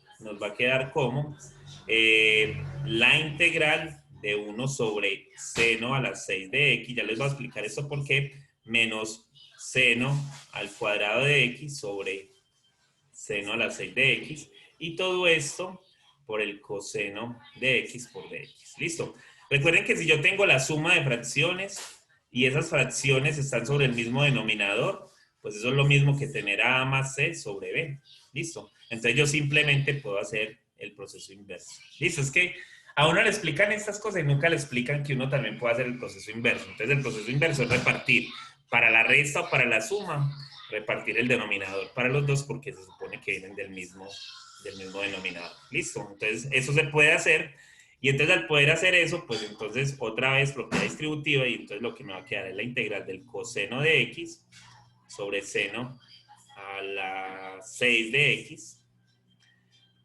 la integral de 1 sobre seno a la 6 de x. Ya les voy a explicar esto por qué. Menos seno al cuadrado de x sobre seno a la 6 de x. Y todo esto por el coseno de x por dx. ¿Listo? Recuerden que si yo tengo la suma de fracciones y esas fracciones están sobre el mismo denominador, pues eso es lo mismo que tener A más C sobre B. ¿Listo? Entonces yo simplemente puedo hacer el proceso inverso. ¿Listo? Es que a uno le explican estas cosas y nunca le explican que uno también puede hacer el proceso inverso. Entonces el proceso inverso es repartir para la resta o para la suma, repartir el denominador para los dos porque se supone que vienen del mismo denominador. ¿Listo? Entonces eso se puede hacer. Y entonces al poder hacer eso, pues entonces otra vez propiedad distributiva y entonces lo que me va a quedar es la integral del coseno de x sobre seno a la 6 de x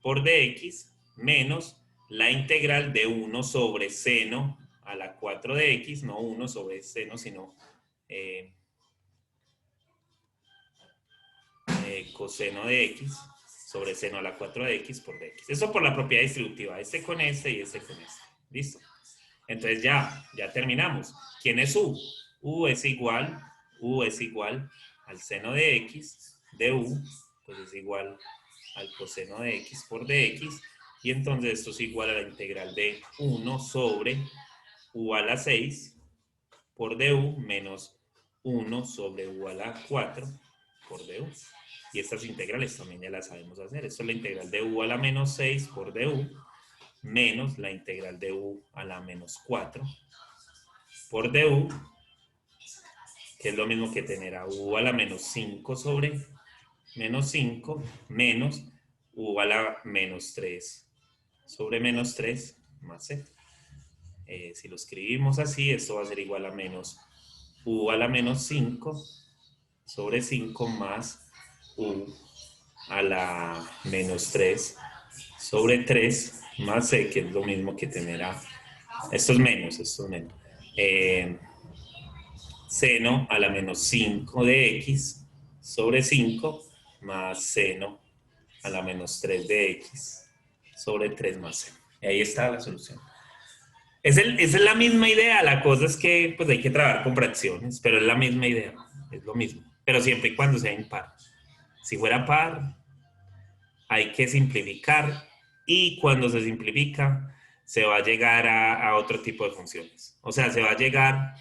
por dx menos la integral de 1 sobre seno a la 4 de x, no 1 sobre seno, sino coseno de x sobre seno a la 4 de x por dx. Eso por la propiedad distributiva, este con este y este con este. ¿Listo? Entonces ya terminamos. ¿Quién es u? U es igual al seno de x de u, pues es igual al coseno de x por dx, y entonces esto es igual a la integral de 1 sobre u a la 6 por du menos 1 sobre u a la 4 por du. Y estas integrales también ya las sabemos hacer. Esto es la integral de u a la menos 6 por du menos la integral de u a la menos 4 por du, que es lo mismo que tener a u a la menos 5 sobre menos 5 menos u a la menos 3 sobre menos 3 más z. Si lo escribimos así, esto va a ser igual a menos u a la menos 5 sobre 5 más u a la menos 3 sobre 3 más c, que es lo mismo que tener a... Esto es menos. Seno a la menos 5 de x sobre 5 más seno a la menos 3 de x sobre 3 más c. Y ahí está la solución. Esa es la misma idea, la cosa es que pues hay que trabajar con fracciones, pero es la misma idea, es lo mismo, pero siempre y cuando sea impar. Si fuera par, hay que simplificar y cuando se simplifica se va a llegar a otro tipo de funciones. O sea, se va a llegar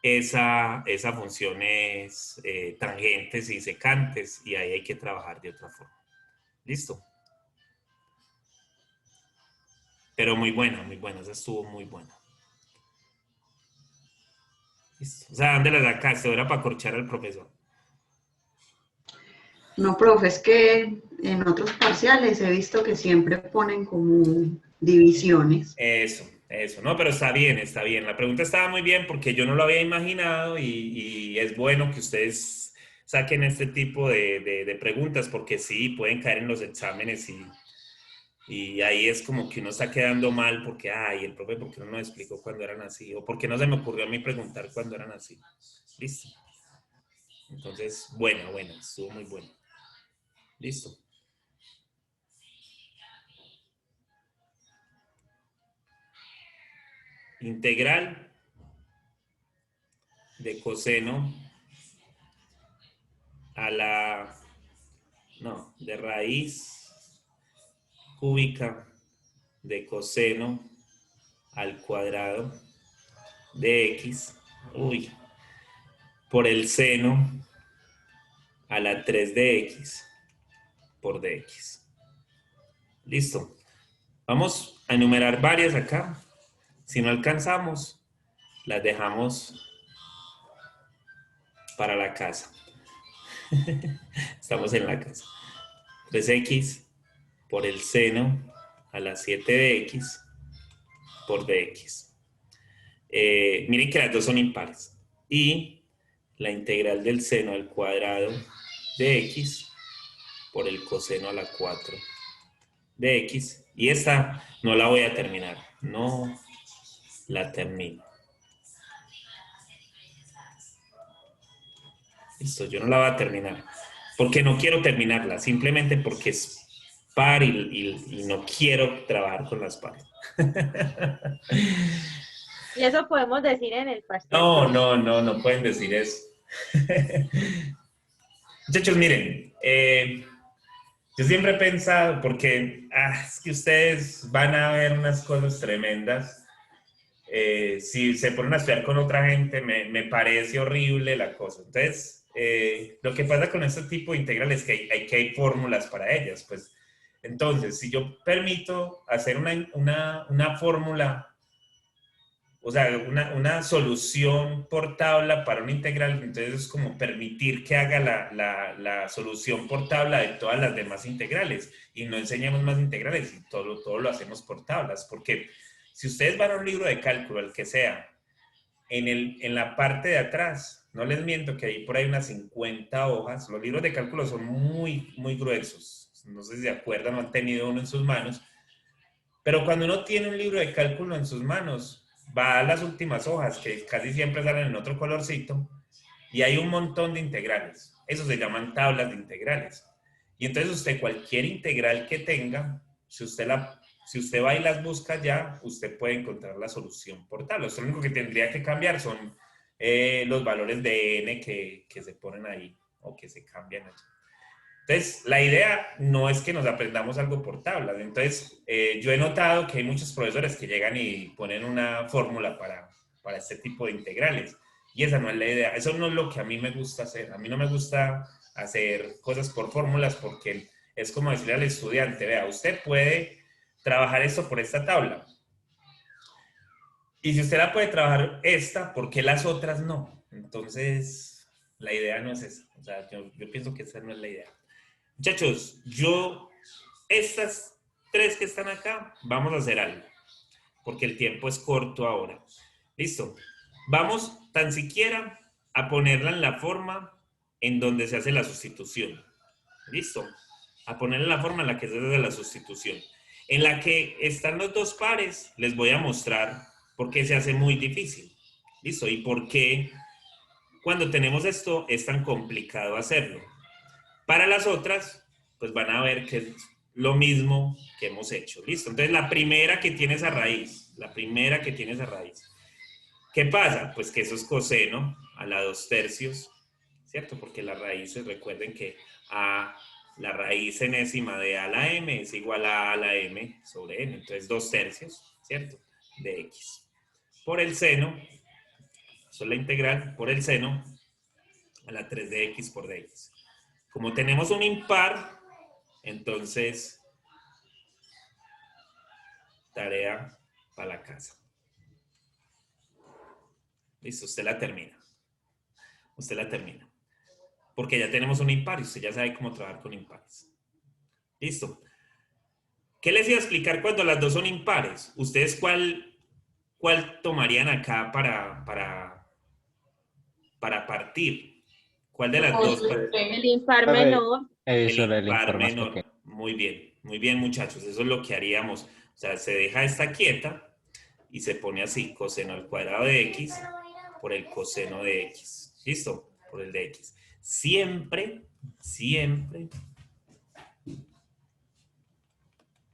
esa funciones tangentes y secantes y ahí hay que trabajar de otra forma. Listo. Pero muy buena, esa estuvo muy buena. Listo. O sea, ¿dónde la sacaste? Era para corchar al profesor. No, profe, es que en otros parciales he visto que siempre ponen como divisiones. Eso. No, pero está bien, está bien. La pregunta estaba muy bien porque yo no lo había imaginado y es bueno que ustedes saquen este tipo de preguntas porque sí, pueden caer en los exámenes y ahí es como que uno está quedando mal porque, ay, el profe, ¿por qué no nos explicó cuando eran así? O ¿por qué no se me ocurrió a mí preguntar cuando eran así? Listo. Entonces, buena, estuvo muy buena. Listo. Integral de coseno a la, no, de raíz cúbica de coseno al cuadrado de x, por el seno a la 3 de x por dx. Listo. Vamos a enumerar varias acá. Si no alcanzamos, las dejamos para la casa. Estamos en la casa. 3x por el seno a la 7 de x por dx. Miren que las dos son impares. Y la integral del seno al cuadrado de x por el coseno a la 4 de x. Y esta no la voy a terminar. No la termino. Listo, yo no la voy a terminar. Porque no quiero terminarla. Simplemente porque es par y no quiero trabajar con las pares. Y eso podemos decir en el pastel. No pueden decir eso. Muchachos, miren, yo siempre he pensado, porque es que ustedes van a ver unas cosas tremendas. Si se ponen a estudiar con otra gente, me parece horrible la cosa. Entonces, lo que pasa con este tipo de integrales es que hay fórmulas para ellas. Pues, entonces, si yo permito hacer una fórmula, o sea, una solución por tabla para una integral, entonces es como permitir que haga la solución por tabla de todas las demás integrales y no enseñamos más integrales y todo lo hacemos por tablas, porque si ustedes van a un libro de cálculo, el que sea, en la parte de atrás, no les miento que hay por ahí unas 50 hojas, los libros de cálculo son muy, muy gruesos, no sé si se acuerdan o han tenido uno en sus manos, pero cuando uno tiene un libro de cálculo en sus manos, va a las últimas hojas, que casi siempre salen en otro colorcito, y hay un montón de integrales. Eso se llaman tablas de integrales. Y entonces usted, cualquier integral que tenga, si usted va y las busca ya, usted puede encontrar la solución por tabla. Lo único que tendría que cambiar son los valores de n que se ponen ahí, o que se cambian allí. Entonces, la idea no es que nos aprendamos algo por tablas. Entonces, yo he notado que hay muchos profesores que llegan y ponen una fórmula para este tipo de integrales. Y esa no es la idea. Eso no es lo que a mí me gusta hacer. A mí no me gusta hacer cosas por fórmulas porque es como decirle al estudiante, vea, usted puede trabajar esto por esta tabla. Y si usted la puede trabajar esta, ¿por qué las otras no? Entonces, la idea no es esa. O sea, yo pienso que esa no es la idea. Muchachos, estas tres que están acá, vamos a hacer algo, porque el tiempo es corto ahora. ¿Listo? Vamos tan siquiera a ponerla en la forma en donde se hace la sustitución. ¿Listo? A ponerla en la forma en la que se hace la sustitución. En la que están los dos pares, les voy a mostrar por qué se hace muy difícil. ¿Listo? Y por qué cuando tenemos esto es tan complicado hacerlo. Para las otras, pues van a ver que es lo mismo que hemos hecho. ¿Listo? Entonces, la primera que tiene esa raíz. ¿Qué pasa? Pues que eso es coseno a la 2/3, ¿cierto? Porque las raíces, recuerden que la raíz enésima de a a la m es igual a la m sobre n. Entonces, 2/3, ¿cierto? De x. Por el seno, eso es la integral, por el seno a la 3 de x por dx. Como tenemos un impar, Entonces, tarea para la casa. Listo, usted la termina. Usted la termina. Porque ya tenemos un impar y usted ya sabe cómo trabajar con impares. Listo. ¿Qué les iba a explicar cuando las dos son impares? ¿Ustedes cuál tomarían acá para partir? ¿Cuál de las dos? El impar menor. Eso El era el impar impar más menor. pequeño. Muy bien, muchachos. Eso es lo que haríamos. O sea, se deja esta quieta y se pone así, coseno al cuadrado de x por el coseno de x. ¿Listo? Por el de x. Siempre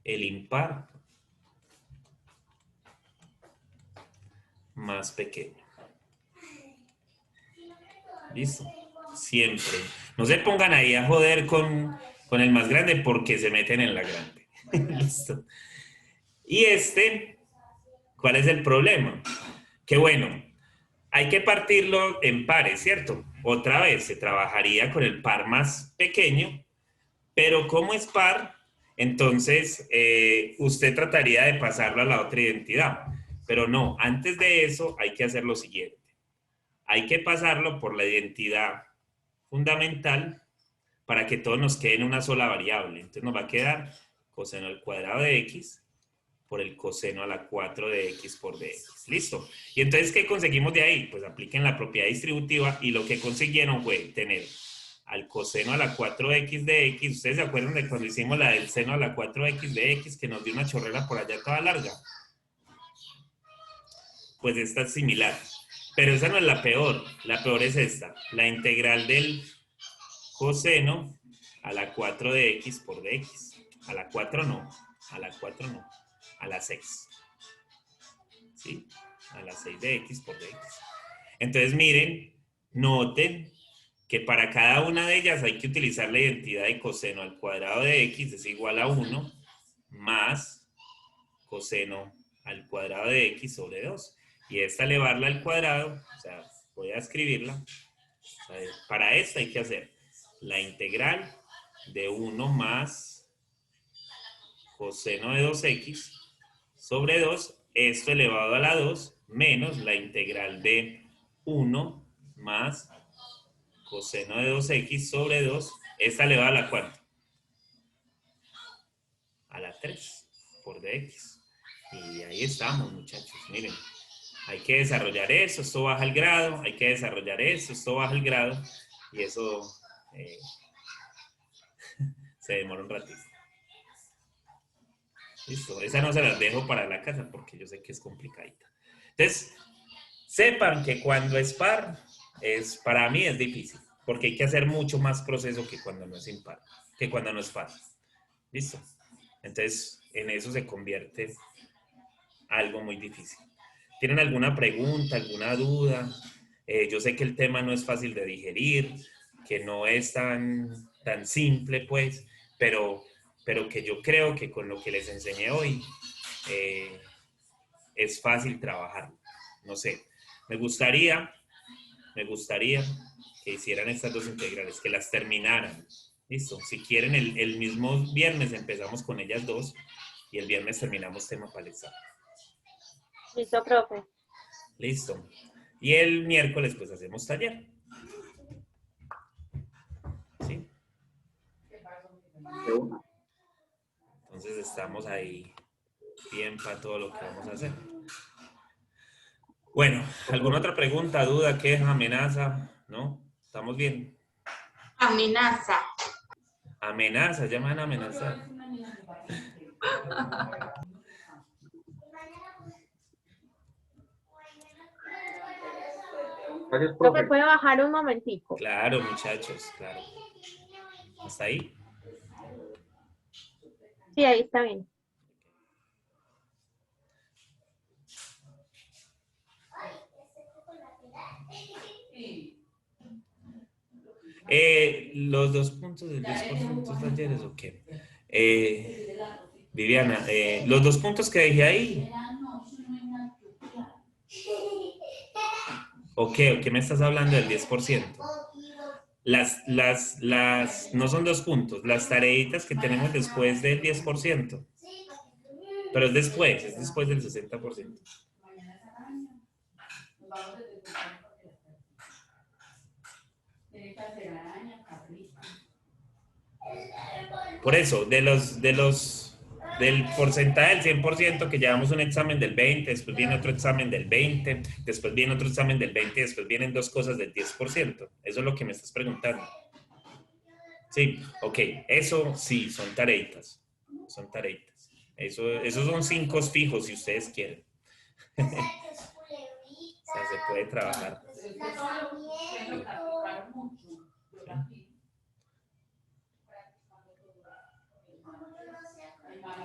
el impar más pequeño. ¿Listo? Siempre. No se pongan ahí a joder con el más grande porque se meten en la grande. ¿Listo? Y ¿cuál es el problema? Que bueno, hay que partirlo en pares, ¿cierto? Otra vez se trabajaría con el par más pequeño, pero como es par, entonces usted trataría de pasarlo a la otra identidad. Pero no, antes de eso hay que hacer lo siguiente. Hay que pasarlo por la identidad fundamental para que todo nos quede en una sola variable. Entonces nos va a quedar coseno al cuadrado de x por el coseno a la 4 de x por dx. ¿Listo? Y entonces, ¿qué conseguimos de ahí? Pues apliquen la propiedad distributiva y lo que consiguieron fue tener al coseno a la 4x de x. ¿Ustedes se acuerdan de cuando hicimos la del seno a la 4x de x que nos dio una chorrera por allá toda larga? Pues esta es similar. Pero esa no es la peor. La peor es esta. La integral del coseno a la 4 de x por dx. A la 4 no. A la 4 no. A la 6. ¿Sí? A la 6 de x por dx. Entonces miren, noten que para cada una de ellas hay que utilizar la identidad de coseno al cuadrado de x es igual a 1 más coseno al cuadrado de x sobre 2. Y esta elevarla al cuadrado, o sea, voy a escribirla. O sea, para esta hay que hacer la integral de 1 más coseno de 2x sobre 2, esto elevado a la 2, menos la integral de 1 más coseno de 2x sobre 2, esta elevada a la cuarta. A la 3 por dx. Y ahí estamos, muchachos, miren. Hay que desarrollar eso, esto baja el grado, hay que desarrollar eso, esto baja el grado, y eso se demora un ratito. Listo, esa no se las dejo para la casa porque yo sé que es complicadita. Entonces, sepan que cuando es par, para mí es difícil, porque hay que hacer mucho más proceso que cuando no es impar, que cuando no es par. ¿Listo? Entonces, en eso se convierte algo muy difícil. ¿Tienen alguna pregunta, alguna duda? Yo sé que el tema no es fácil de digerir, que no es tan simple, pues, pero que yo creo que con lo que les enseñé hoy es fácil trabajar. No sé, me gustaría que hicieran estas dos integrales, que las terminaran. ¿Listo? Si quieren, el mismo viernes empezamos con ellas dos y el viernes terminamos tema para el examen. Listo, profe. Listo. Y el miércoles pues hacemos taller. ¿Sí? Entonces estamos ahí bien para todo lo que vamos a hacer. Bueno, ¿alguna otra pregunta, duda, queja, amenaza? ¿No? ¿Estamos bien? Amenaza. Amenaza, ya me van a amenazar. Gracias, Profe, profe. ¿puede bajar un momentico? Claro, muchachos, claro. ¿Hasta ahí? Sí, ahí está bien. Los 2 puntos del 10% talleres, ¿o qué? Viviana, los 2 puntos que dejé ahí. ¿O qué? ¿O qué me estás hablando del 10%? no son 2 puntos, las tareitas que tenemos después del 10%. Pero es después del 60%. Por eso, del porcentaje del 100% que llevamos un examen del 20, después viene otro examen del 20, después viene otro examen del 20, después vienen 2 cosas del 10%. Eso es lo que me estás preguntando. Sí, ok, eso sí, son tareitas. Son tareitas. Esos son 5 fijos si ustedes quieren. O sea, se puede trabajar.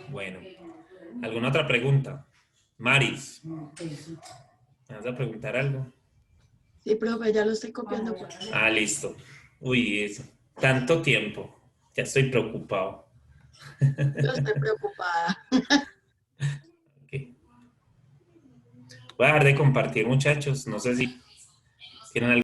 Bueno, ¿alguna otra pregunta? Maris, ¿me vas a preguntar algo? Sí, profe, ya lo estoy copiando. Por ahí. Ah, listo. Uy, eso. Tanto tiempo. Ya estoy preocupado. Yo estoy preocupada. Okay. Voy a dejar de compartir, muchachos. No sé si tienen algo.